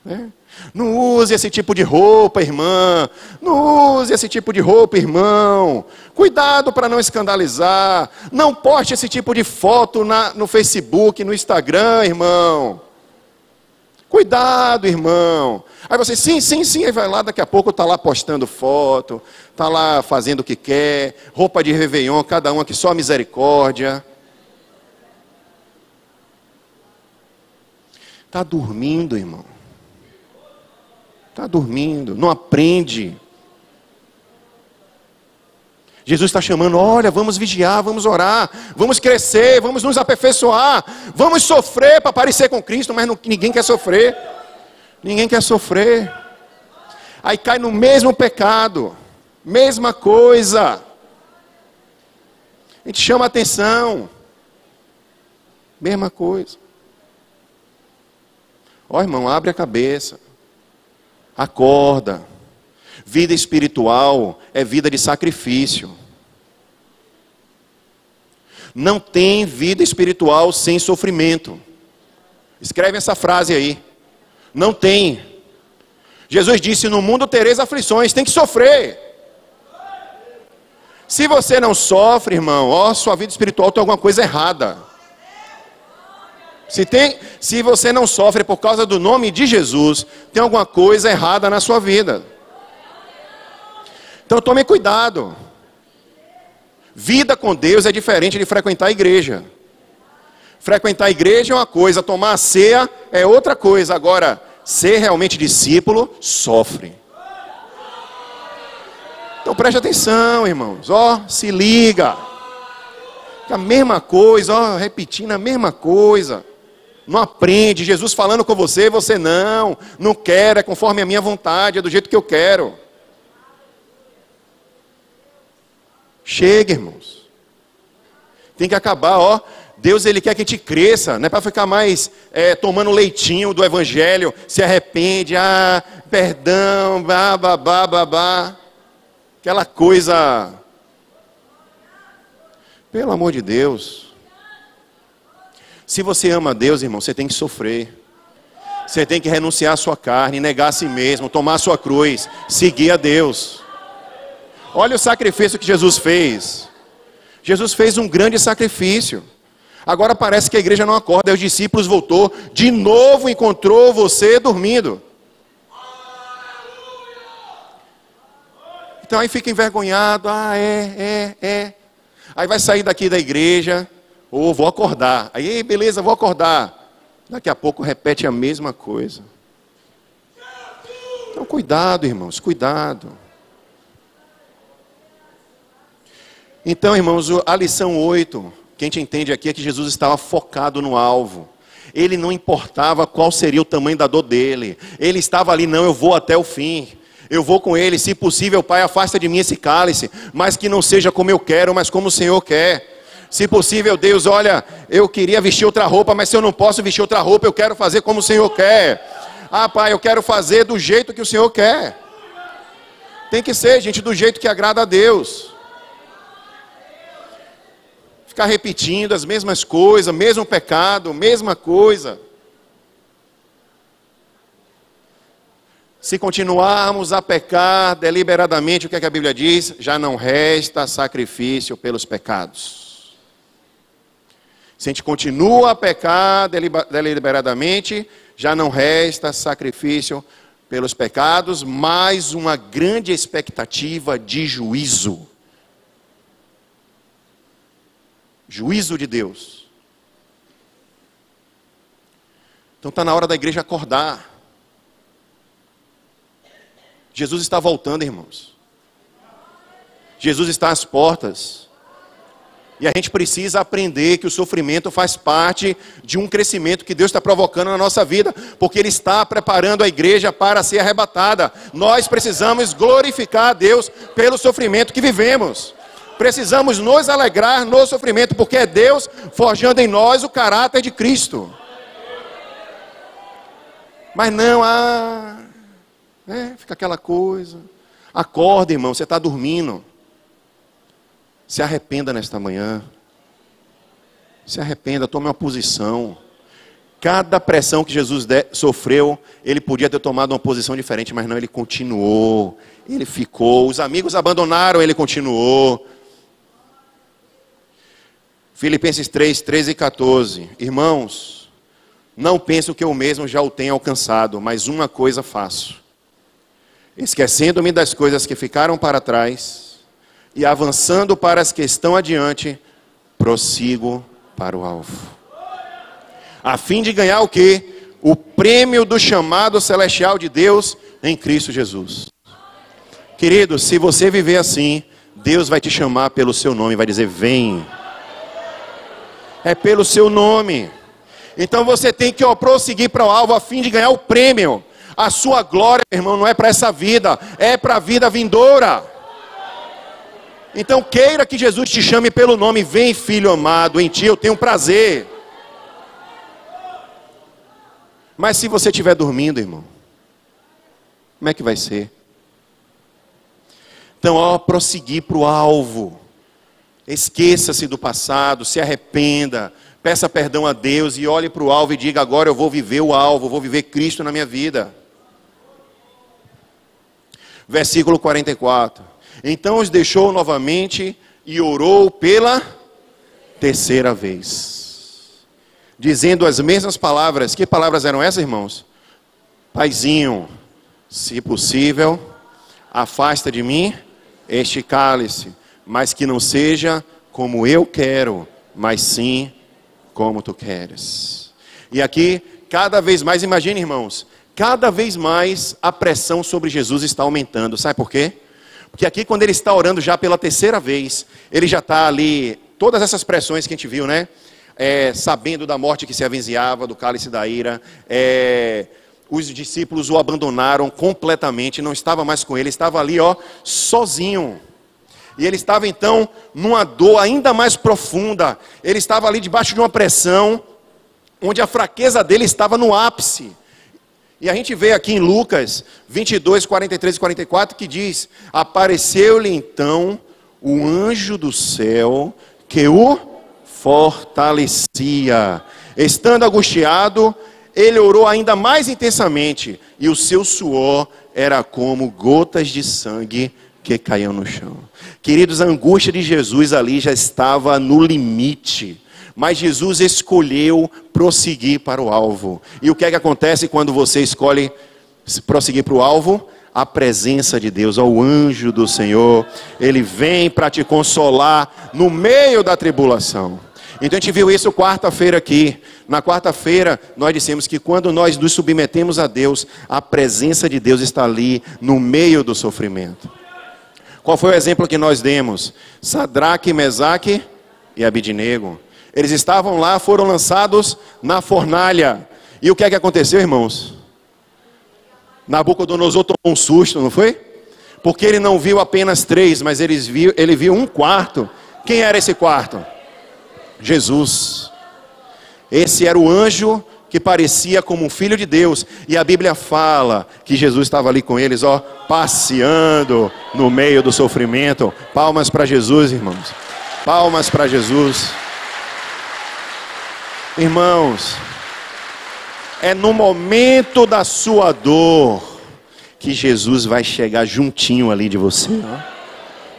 né? Não use esse tipo de roupa, irmã. Não use esse tipo de roupa, irmão. Cuidado para não escandalizar. Não poste esse tipo de foto no Facebook, no Instagram, irmão. Cuidado, irmão. Aí você, sim, aí vai lá, daqui a pouco está lá postando foto, está lá fazendo o que quer, roupa de Réveillon, cada um aqui só misericórdia. Está dormindo, irmão. Está dormindo, não aprende. Jesus está chamando, olha, vamos vigiar, vamos orar, vamos crescer, vamos nos aperfeiçoar, vamos sofrer para parecer com Cristo, mas ninguém quer sofrer. Ninguém quer sofrer. Aí cai no mesmo pecado, mesma coisa. A gente chama a atenção. Mesma coisa. Ó, irmão, abre a cabeça. Acorda. Vida espiritual é vida de sacrifício. Não tem vida espiritual sem sofrimento. Escreve essa frase aí. Não tem. Jesus disse, no mundo tereis aflições, tem que sofrer. Se você não sofre, irmão, sua vida espiritual tem alguma coisa errada. Se você não sofre por causa do nome de Jesus, tem alguma coisa errada na sua vida. Então tome cuidado. Vida com Deus é diferente de frequentar a igreja. Frequentar a igreja é uma coisa, tomar a ceia é outra coisa. Agora, ser realmente discípulo, sofre. Então preste atenção, irmãos. Se liga. A mesma coisa, repetindo a mesma coisa. Não aprende. Jesus falando com você, você não quer, é conforme a minha vontade, é do jeito que eu quero. Chega, irmãos. Tem que acabar, Deus, Ele quer que a gente cresça. Não é para ficar mais tomando leitinho do Evangelho. Se arrepende, perdão, babá. Aquela coisa. Pelo amor de Deus. Se você ama a Deus, irmão, você tem que sofrer. Você tem que renunciar à sua carne, negar a si mesmo, tomar a sua cruz, seguir a Deus. Olha o sacrifício que Jesus fez. Jesus fez um grande sacrifício. Agora parece que a igreja não acorda. Aí os discípulos voltou. De novo encontrou você dormindo. Então aí fica envergonhado. Aí vai sair daqui da igreja. Vou acordar. Aí beleza, vou acordar. Daqui a pouco repete a mesma coisa. Então cuidado, irmãos, cuidado. Então, irmãos, a lição 8, que a gente entende aqui é que Jesus estava focado no alvo. Ele não importava qual seria o tamanho da dor dele. Ele estava ali, eu vou até o fim. Eu vou com ele, se possível, Pai, afasta de mim esse cálice, mas que não seja como eu quero, mas como o Senhor quer. Se possível, Deus, olha, eu queria vestir outra roupa, mas se eu não posso vestir outra roupa, eu quero fazer como o Senhor quer. Pai, eu quero fazer do jeito que o Senhor quer. Tem que ser, gente, do jeito que agrada a Deus. Ficar repetindo as mesmas coisas, mesmo pecado, mesma coisa. Se continuarmos a pecar deliberadamente, o que é que a Bíblia diz? Já não resta sacrifício pelos pecados. Se a gente continua a pecar deliberadamente, já não resta sacrifício pelos pecados, mas uma grande expectativa de juízo. Juízo de Deus. Então está na hora da igreja acordar. Jesus está voltando, irmãos. Jesus está às portas. E a gente precisa aprender que o sofrimento faz parte de um crescimento que Deus está provocando na nossa vida, porque Ele está preparando a igreja para ser arrebatada. Nós precisamos glorificar a Deus pelo sofrimento que vivemos. Precisamos nos alegrar no sofrimento, porque é Deus forjando em nós o caráter de Cristo. Mas não, fica aquela coisa. Acorda, irmão, você está dormindo. Se arrependa nesta manhã. Se arrependa, tome uma posição. Cada pressão que Jesus sofreu, ele podia ter tomado uma posição diferente, mas não, ele continuou. Ele ficou, os amigos abandonaram, ele continuou. Filipenses 3, 13 e 14. Irmãos, Não penso que eu mesmo já o tenha alcançado, mas uma coisa faço: esquecendo-me das coisas que ficaram para trás e avançando para as que estão adiante, prossigo para o alvo, a fim de ganhar o quê? O prêmio do chamado celestial de Deus em Cristo Jesus. Querido, se você viver assim, Deus vai te chamar pelo seu nome, vai dizer: vem. É pelo seu nome. Então você tem que prosseguir para o alvo a fim de ganhar o prêmio. A sua glória, irmão, não é para essa vida, é para a vida vindoura. Então queira que Jesus te chame pelo nome: vem, filho amado, em ti eu tenho prazer. Mas se você estiver dormindo, irmão, como é que vai ser? Então, prosseguir para o alvo. Esqueça-se do passado, se arrependa, peça perdão a Deus e olhe para o alvo e diga: agora eu vou viver o alvo, vou viver Cristo na minha vida. Versículo 44. Então os deixou novamente e orou pela terceira vez, dizendo as mesmas palavras. Que palavras eram essas, irmãos? Paizinho, se possível, afasta de mim este cálice, mas que não seja como eu quero, mas sim como tu queres. E aqui, cada vez mais, imagine, irmãos, cada vez mais a pressão sobre Jesus está aumentando. Sabe por quê? Porque aqui, quando ele está orando já pela terceira vez, ele já está ali, todas essas pressões que a gente viu, né? Sabendo da morte que se avizinhava, do cálice da ira, os discípulos o abandonaram completamente, não estava mais com ele, estava ali, sozinho. E ele estava então numa dor ainda mais profunda. Ele estava ali debaixo de uma pressão, onde a fraqueza dele estava no ápice. E a gente vê aqui em Lucas 22, 43 e 44, que diz: apareceu-lhe então o anjo do céu, que o fortalecia. Estando angustiado, ele orou ainda mais intensamente, e o seu suor era como gotas de sangue que caíam no chão. Queridos, a angústia de Jesus ali já estava no limite, mas Jesus escolheu prosseguir para o alvo. E o que é que acontece quando você escolhe prosseguir para o alvo? A presença de Deus, o anjo do Senhor, ele vem para te consolar no meio da tribulação. Então a gente viu isso quarta-feira aqui. Na quarta-feira nós dissemos que quando nós nos submetemos a Deus, a presença de Deus está ali no meio do sofrimento. Qual foi o exemplo que nós demos? Sadraque, Mesaque e Abidnego. Eles estavam lá, foram lançados na fornalha. E o que é que aconteceu, irmãos? Nabucodonosor tomou um susto, não foi? Porque ele não viu apenas 3, mas ele viu um quarto. Quem era esse quarto? Jesus. Esse era o anjo que parecia como um filho de Deus. E a Bíblia fala que Jesus estava ali com eles, passeando no meio do sofrimento. Palmas para Jesus, irmãos. Palmas para Jesus. Irmãos, é no momento da sua dor que Jesus vai chegar juntinho ali de você.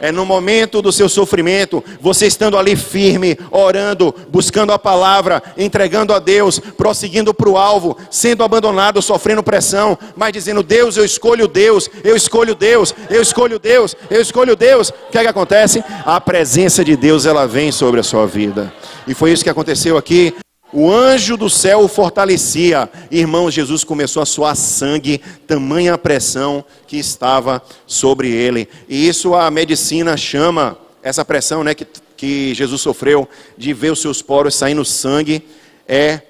É no momento do seu sofrimento, você estando ali firme, orando, buscando a palavra, entregando a Deus, prosseguindo para o alvo, sendo abandonado, sofrendo pressão, mas dizendo: Deus, eu escolho Deus, eu escolho Deus, eu escolho Deus, eu escolho Deus. O que é que acontece? A presença de Deus, ela vem sobre a sua vida. E foi isso que aconteceu aqui. O anjo do céu o fortalecia. Irmãos, Jesus começou a suar sangue, tamanha a pressão que estava sobre ele. E isso a medicina chama, essa pressão, né, que Jesus sofreu, de ver os seus poros saindo sangue, é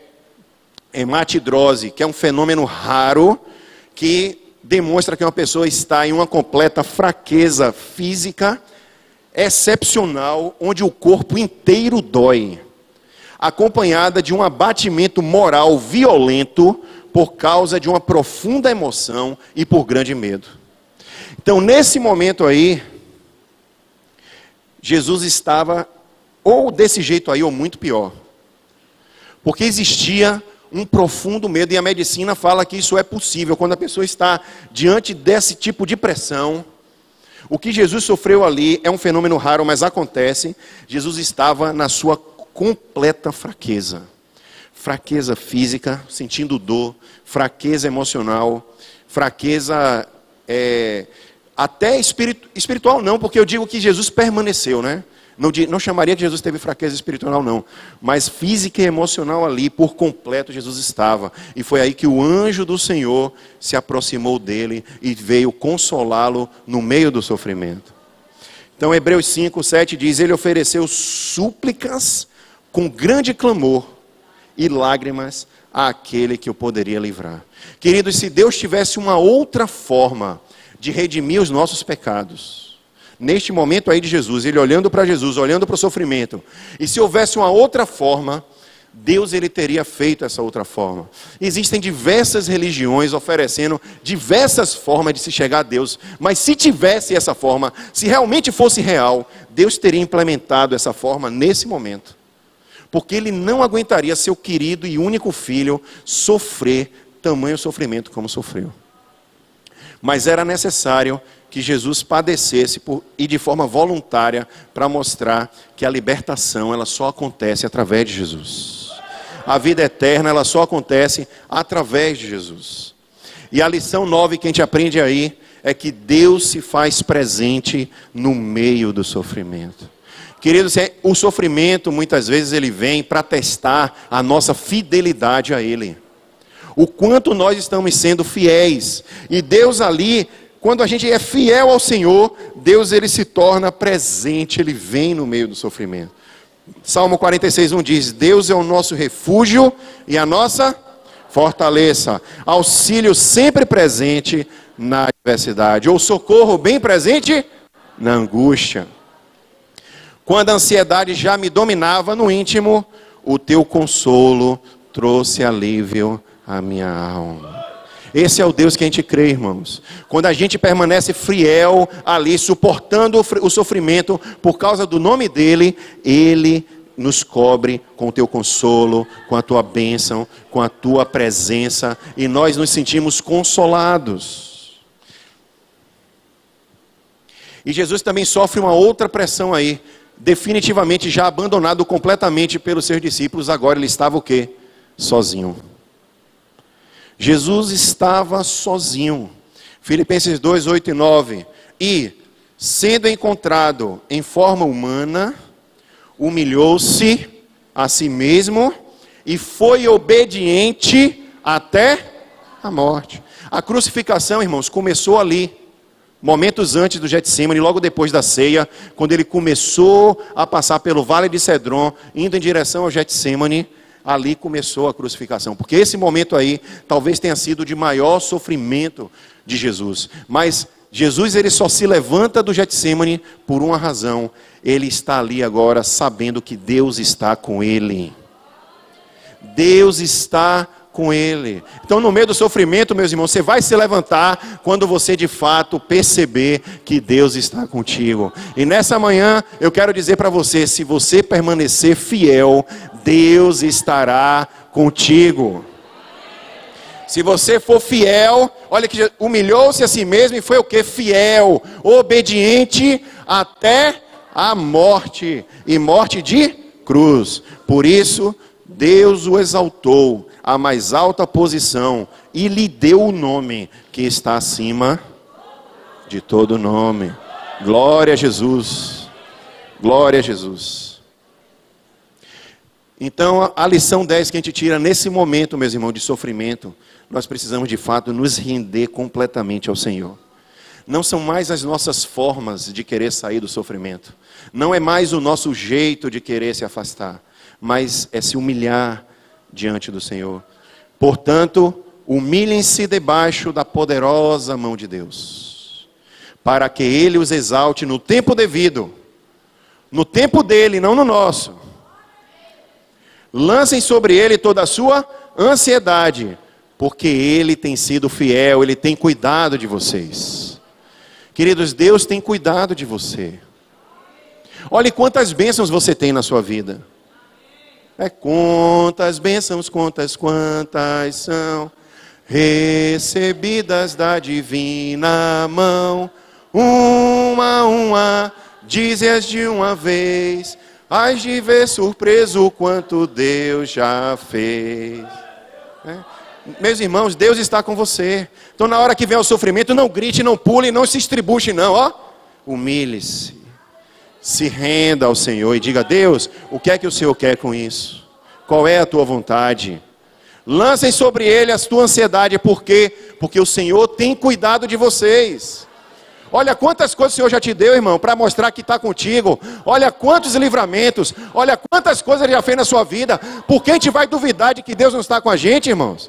hematidrose, que é um fenômeno raro, que demonstra que uma pessoa está em uma completa fraqueza física, excepcional, onde o corpo inteiro dói, acompanhada de um abatimento moral violento por causa de uma profunda emoção e por grande medo. Então, nesse momento aí, Jesus estava ou desse jeito aí, ou muito pior. Porque existia um profundo medo, e a medicina fala que isso é possível. Quando a pessoa está diante desse tipo de pressão, o que Jesus sofreu ali é um fenômeno raro, mas acontece. Jesus estava na sua completa fraqueza. fraqueza física, sentindo dor, fraqueza emocional, fraqueza até espiritual não, porque eu digo que Jesus permaneceu, né? Não chamaria que Jesus teve fraqueza espiritual não, mas física e emocional ali, por completo, Jesus estava. E foi aí que o anjo do Senhor se aproximou dele e veio consolá-lo no meio do sofrimento. Então Hebreus 5, 7 diz, ele ofereceu súplicas com grande clamor e lágrimas àquele que o poderia livrar. Queridos, se Deus tivesse uma outra forma de redimir os nossos pecados, neste momento aí de Jesus, ele olhando para Jesus, olhando para o sofrimento, e se houvesse uma outra forma, Deus ele teria feito essa outra forma. Existem diversas religiões oferecendo diversas formas de se chegar a Deus, mas se tivesse essa forma, se realmente fosse real, Deus teria implementado essa forma nesse momento. Porque ele não aguentaria seu querido e único filho sofrer tamanho sofrimento como sofreu. Mas era necessário que Jesus padecesse e de forma voluntária para mostrar que a libertação ela só acontece através de Jesus. A vida eterna ela só acontece através de Jesus. E a lição 9 que a gente aprende aí é que Deus se faz presente no meio do sofrimento. Queridos, o sofrimento muitas vezes ele vem para testar a nossa fidelidade a Ele. O quanto nós estamos sendo fiéis. E Deus ali, quando a gente é fiel ao Senhor, Deus ele se torna presente, Ele vem no meio do sofrimento. Salmo 46:1 diz, Deus é o nosso refúgio e a nossa fortaleza. Auxílio sempre presente na adversidade. Ou socorro bem presente na angústia. Quando a ansiedade já me dominava no íntimo, o teu consolo trouxe alívio à minha alma. Esse é o Deus que a gente crê, irmãos. Quando a gente permanece fiel ali, suportando o sofrimento por causa do nome dEle, Ele nos cobre com o teu consolo, com a tua bênção, com a tua presença, e nós nos sentimos consolados. E Jesus também sofre uma outra pressão aí, definitivamente já abandonado completamente pelos seus discípulos, agora ele estava o quê? Sozinho. Jesus estava sozinho. Filipenses 2, 8 e 9. E, sendo encontrado em forma humana, humilhou-se a si mesmo e foi obediente até a morte. A crucificação, irmãos, começou ali. Momentos antes do Getsemane, logo depois da ceia, quando ele começou a passar pelo Vale de Cedron, indo em direção ao Getsemane, ali começou a crucificação. Porque esse momento aí, talvez tenha sido de maior sofrimento de Jesus. Mas Jesus, ele só se levanta do Getsemane por uma razão. Ele está ali agora sabendo que Deus está com ele. Deus está com ele. Então no meio do sofrimento, meus irmãos, você vai se levantar quando você de fato perceber que Deus está contigo. E nessa manhã eu quero dizer para você, se você permanecer fiel, Deus estará contigo. Se você for fiel, olha que humilhou-se a si mesmo e foi o que? Fiel, obediente até a morte, e morte de cruz. Por isso, Deus o exaltou à mais alta posição e lhe deu o nome que está acima de todo nome. Glória a Jesus. Glória a Jesus. Então, a lição 10 que a gente tira nesse momento, meus irmãos, de sofrimento, nós precisamos de fato nos render completamente ao Senhor. Não são mais as nossas formas de querer sair do sofrimento. Não é mais o nosso jeito de querer se afastar. Mas é se humilhar diante do Senhor. Portanto, humilhem-se debaixo da poderosa mão de Deus, para que Ele os exalte no tempo devido, no tempo dEle, não no nosso. Lancem sobre Ele toda a sua ansiedade, porque Ele tem sido fiel, Ele tem cuidado de vocês. Queridos, Deus tem cuidado de você. Olhe quantas bênçãos você tem na sua vida. Quantas bênçãos, quantas são recebidas da divina mão. Uma, dize-as de uma vez, Hás de ver surpreso o quanto Deus já fez. Meus irmãos, Deus está com você. Então na hora que vem o sofrimento, não grite, não pule, não se estribuche não, ó. Humilhe-se. Se renda ao Senhor e diga: Deus, o que é que o Senhor quer com isso? Qual é a tua vontade? Lancem sobre ele a tua ansiedade. Por quê? Porque o Senhor tem cuidado de vocês. Olha quantas coisas o Senhor já te deu, irmão, para mostrar que está contigo. Olha quantos livramentos. Olha quantas coisas Ele já fez na sua vida. Por que a gente vai duvidar de que Deus não está com a gente, irmãos?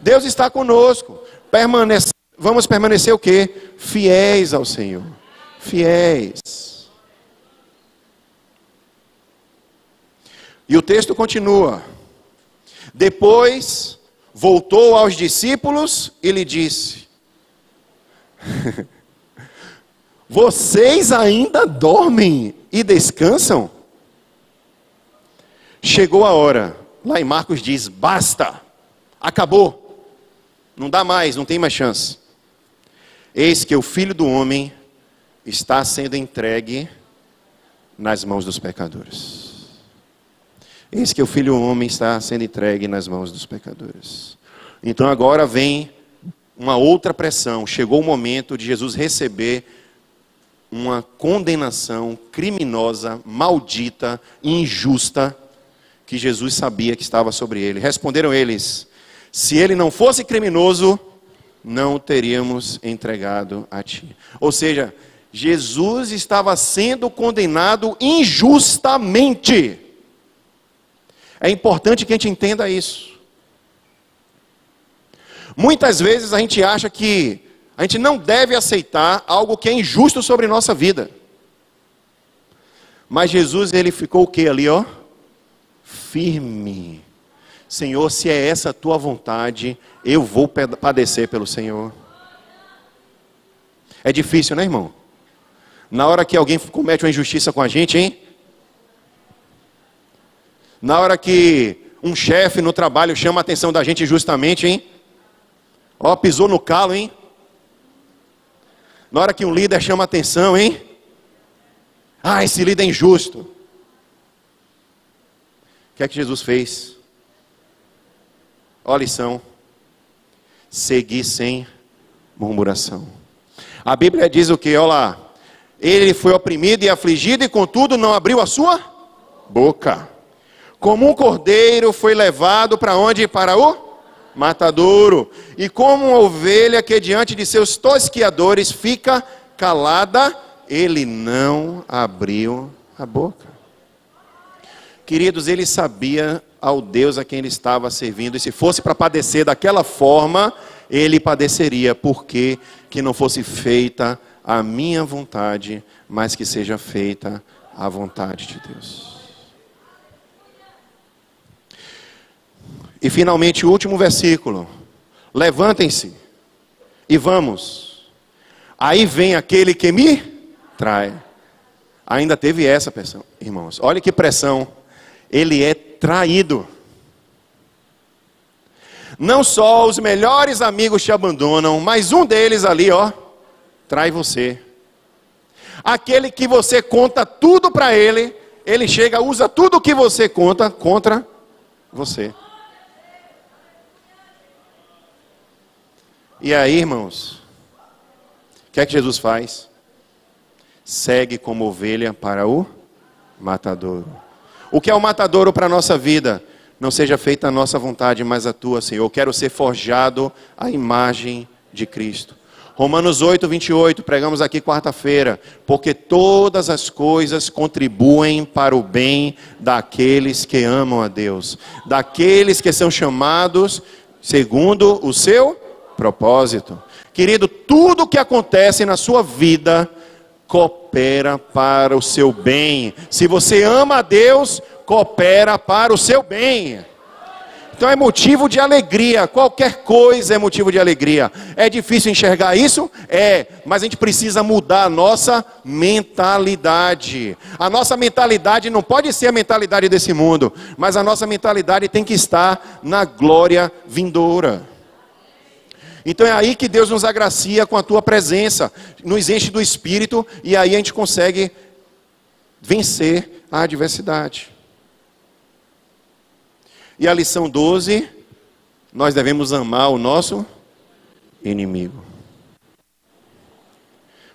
Deus está conosco. Vamos permanecer o quê? Fiéis ao Senhor. Fiéis. E o texto continua. Depois voltou aos discípulos e lhe disse: vocês ainda dormem e descansam? Chegou a hora. Lá em Marcos diz: basta, acabou, não dá mais, não tem mais chance. Eis que o Filho do Homem está sendo entregue nas mãos dos pecadores. Eis que o Filho do Homem está sendo entregue nas mãos dos pecadores. Então agora vem uma outra pressão. Chegou o momento de Jesus receber uma condenação criminosa, maldita, injusta, que Jesus sabia que estava sobre ele. Responderam eles: se ele não fosse criminoso, não o teríamos entregado a ti. Ou seja, Jesus estava sendo condenado injustamente. É importante que a gente entenda isso. Muitas vezes a gente acha que a gente não deve aceitar algo que é injusto sobre nossa vida. Mas Jesus, ele ficou o que ali, ó? Firme. Senhor, se é essa a tua vontade, eu vou padecer pelo Senhor. É difícil, né, irmão? Na hora que alguém comete uma injustiça com a gente, hein? Na hora que um chefe no trabalho chama a atenção da gente injustamente, hein? Ó, pisou no calo, hein? Na hora que um líder chama a atenção, hein? Ah, esse líder é injusto. O que é que Jesus fez? Ó a lição. Seguir sem murmuração. A Bíblia diz o que? Olha lá. Ele foi oprimido e afligido e contudo não abriu a sua boca. Como um cordeiro foi levado para onde? Para o matadouro. E como uma ovelha que diante de seus tosquiadores fica calada, ele não abriu a boca. Queridos, ele sabia ao Deus a quem ele estava servindo. E se fosse para padecer daquela forma, ele padeceria. Porque que não fosse feita a minha vontade, mas que seja feita a vontade de Deus. E finalmente o último versículo. Levantem-se e vamos. Aí vem aquele que me trai. Ainda teve essa pressão, irmãos. Olha que pressão. Ele é traído. Não só os melhores amigos te abandonam, mas um deles ali, ó, trai você. Aquele que você conta tudo para ele, ele chega, usa tudo que você conta contra você. E aí, irmãos, o que é que Jesus faz? Segue como ovelha para o matadouro. O que é o matadouro para a nossa vida? Não seja feita a nossa vontade, mas a tua, Senhor. Eu quero ser forjado à imagem de Cristo. Romanos 8, 28, pregamos aqui quarta-feira. Porque todas as coisas contribuem para o bem daqueles que amam a Deus. Daqueles que são chamados segundo o seu propósito. Querido, tudo que acontece na sua vida coopera para o seu bem. Se você ama a Deus, coopera para o seu bem. Então é motivo de alegria. Qualquer coisa é motivo de alegria. É difícil enxergar isso? É. Mas a gente precisa mudar a nossa mentalidade. A nossa mentalidade não pode ser a mentalidade desse mundo. Mas a nossa mentalidade tem que estar na glória vindoura. Então é aí que Deus nos agracia com a tua presença, nos enche do Espírito, e aí a gente consegue vencer a adversidade. E a lição 12, nós devemos amar o nosso inimigo.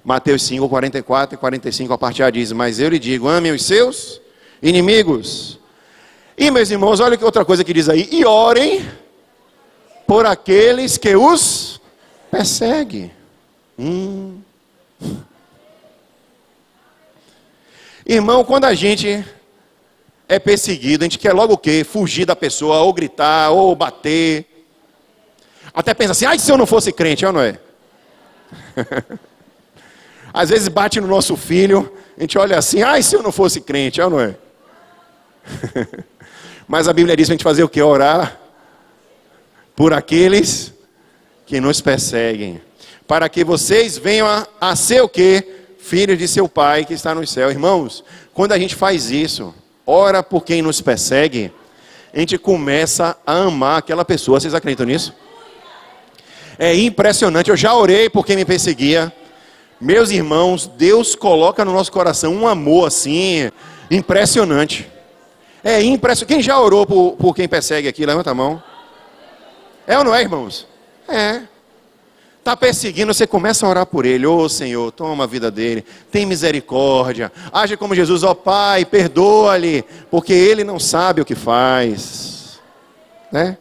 Mateus 5, 44 e 45, a parte A diz: mas eu lhe digo, amem os seus inimigos. E meus irmãos, olha que outra coisa que diz aí: e orem por aqueles que os perseguem. Irmão, quando a gente é perseguido, a gente quer logo o quê? Fugir da pessoa, ou gritar, ou bater. Até pensa assim: ai, se eu não fosse crente, ou não é? Às vezes bate no nosso filho, a gente olha assim: ai, se eu não fosse crente, ou não é? Mas a Bíblia diz para a gente fazer o quê? Orar por aqueles que nos perseguem, para que vocês venham a ser o quê? Filhos de seu Pai que está no céu. Irmãos, quando a gente faz isso, ora por quem nos persegue, a gente começa a amar aquela pessoa. Vocês acreditam nisso? É impressionante. Eu já orei por quem me perseguia. Meus irmãos, Deus coloca no nosso coração um amor assim, impressionante. É impressionante. Quem já orou por quem persegue aqui? Levanta a mão. É ou não é, irmãos? É. Está perseguindo, você começa a orar por ele. Ô Senhor, toma a vida dele, tem misericórdia, age como Jesus. Ó Pai, perdoa-lhe, porque ele não sabe o que faz, né?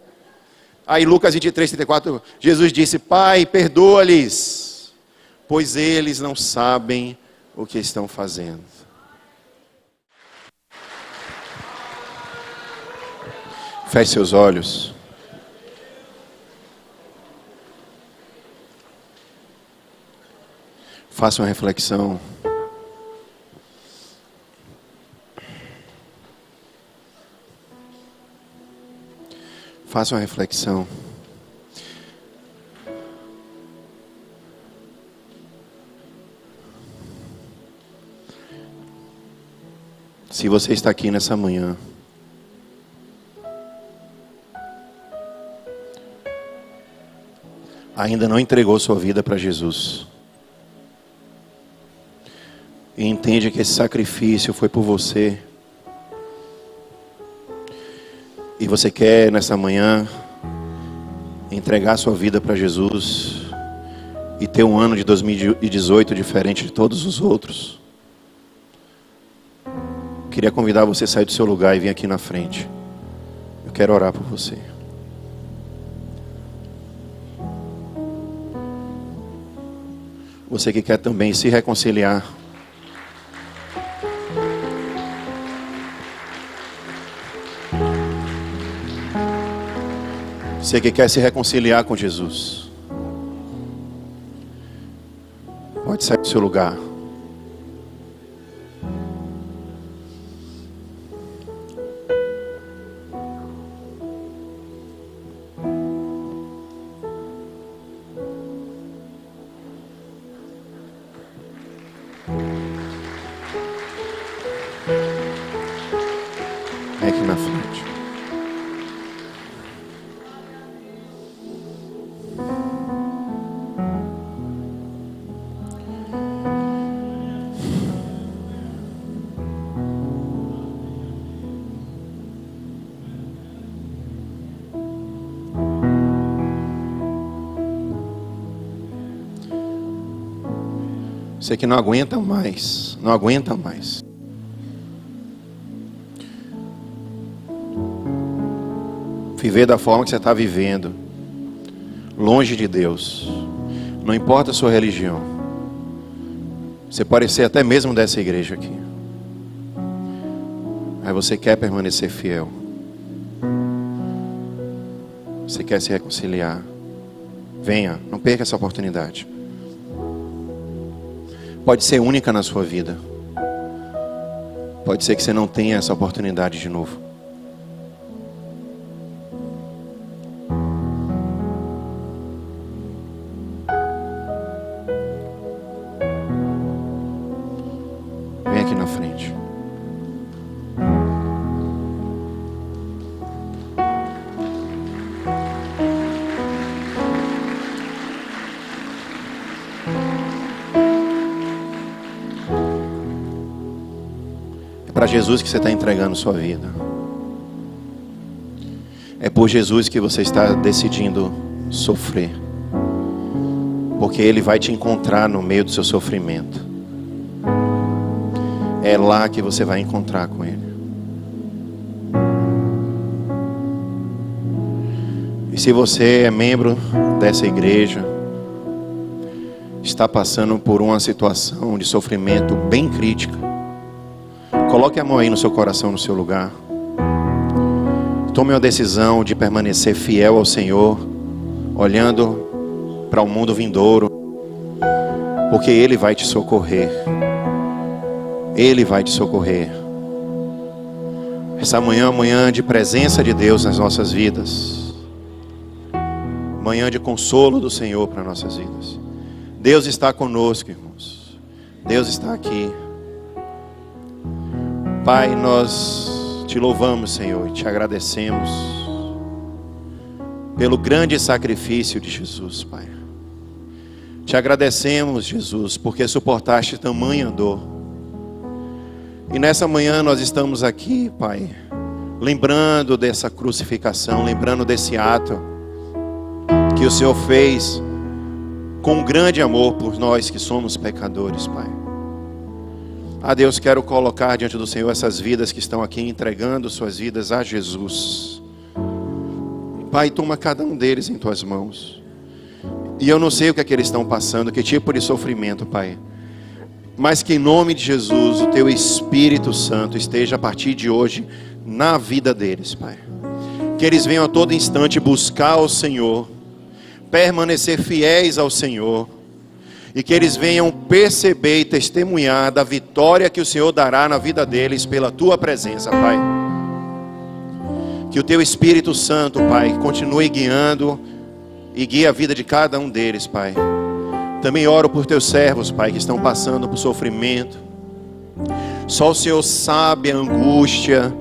Aí Lucas 23, 34, Jesus disse: Pai, perdoa-lhes, pois eles não sabem o que estão fazendo. Feche seus olhos. Faça uma reflexão. Faça uma reflexão. Se você está aqui nessa manhã, ainda não entregou sua vida para Jesus, e entende que esse sacrifício foi por você, e você quer nessa manhã entregar sua vida para Jesus e ter um ano de 2018 diferente de todos os outros, queria convidar você a sair do seu lugar e vir aqui na frente. Eu quero orar por você. Você que quer também se reconciliar. Você que quer se reconciliar com Jesus, pode sair do seu lugar. Vem aqui na frente. Você que não aguenta mais, não aguenta mais. Viver da forma que você está vivendo, longe de Deus. Não importa a sua religião. Você pode ser até mesmo dessa igreja aqui. Mas você quer permanecer fiel. Você quer se reconciliar. Venha, não perca essa oportunidade. Pode ser única na sua vida. Pode ser que você não tenha essa oportunidade de novo. Vem aqui na frente. para Jesus que você está entregando sua vida. É por Jesus que você está decidindo sofrer. Porque Ele vai te encontrar no meio do seu sofrimento. É lá que você vai encontrar com Ele. E se você é membro dessa igreja, está passando por uma situação de sofrimento bem crítica, coloque a mão aí no seu coração, no seu lugar. Tome uma decisão de permanecer fiel ao Senhor, olhando para o mundo vindouro, porque Ele vai te socorrer. Ele vai te socorrer. Essa manhã é uma manhã de presença de Deus nas nossas vidas, manhã de consolo do Senhor para nossas vidas. Deus está conosco, irmãos. Deus está aqui. Pai, nós te louvamos, Senhor, e te agradecemos pelo grande sacrifício de Jesus, Pai. Te agradecemos, Jesus, porque suportaste tamanha dor. E nessa manhã nós estamos aqui, Pai, lembrando dessa crucificação, lembrando desse ato que o Senhor fez com grande amor por nós que somos pecadores, Pai. Ah, Deus, quero colocar diante do Senhor essas vidas que estão aqui entregando suas vidas a Jesus. Pai, toma cada um deles em tuas mãos. E eu não sei o que é que eles estão passando, que tipo de sofrimento, Pai. Mas que em nome de Jesus, o Teu Espírito Santo esteja a partir de hoje na vida deles, Pai. Que eles venham a todo instante buscar o Senhor, permanecer fiéis ao Senhor, e que eles venham perceber e testemunhar da vitória que o Senhor dará na vida deles pela Tua presença, Pai. Que o Teu Espírito Santo, Pai, continue guiando e guie a vida de cada um deles, Pai. Também oro por Teus servos, Pai, que estão passando por sofrimento. Só o Senhor sabe a angústia,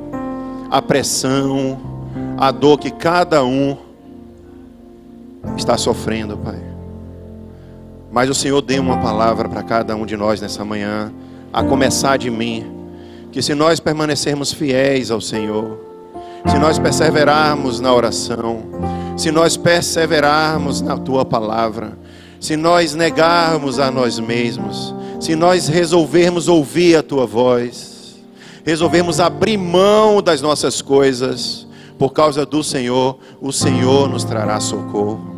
a pressão, a dor que cada um está sofrendo, Pai. Mas o Senhor dê uma palavra para cada um de nós nessa manhã, a começar de mim, que se nós permanecermos fiéis ao Senhor, se nós perseverarmos na oração, se nós perseverarmos na Tua palavra, se nós negarmos a nós mesmos, se nós resolvermos ouvir a Tua voz, resolvermos abrir mão das nossas coisas, por causa do Senhor, o Senhor nos trará socorro.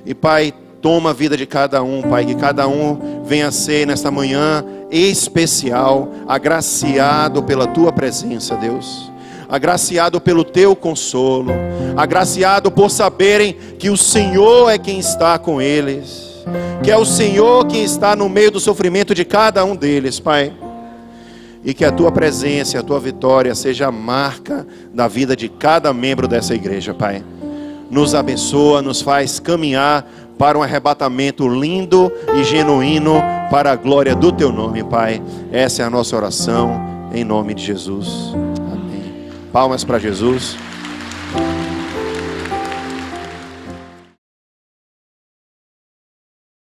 E Pai, toma a vida de cada um, Pai, que cada um venha a ser nesta manhã especial, agraciado pela Tua presença, Deus. Agraciado pelo Teu consolo, agraciado por saberem que o Senhor é quem está com eles, que é o Senhor quem está no meio do sofrimento de cada um deles, Pai. E que a Tua presença, a Tua vitória seja a marca da vida de cada membro dessa igreja, Pai. Nos abençoa, nos faz caminhar para um arrebatamento lindo e genuíno para a glória do Teu nome, Pai. Essa é a nossa oração, em nome de Jesus. Palmas para Jesus.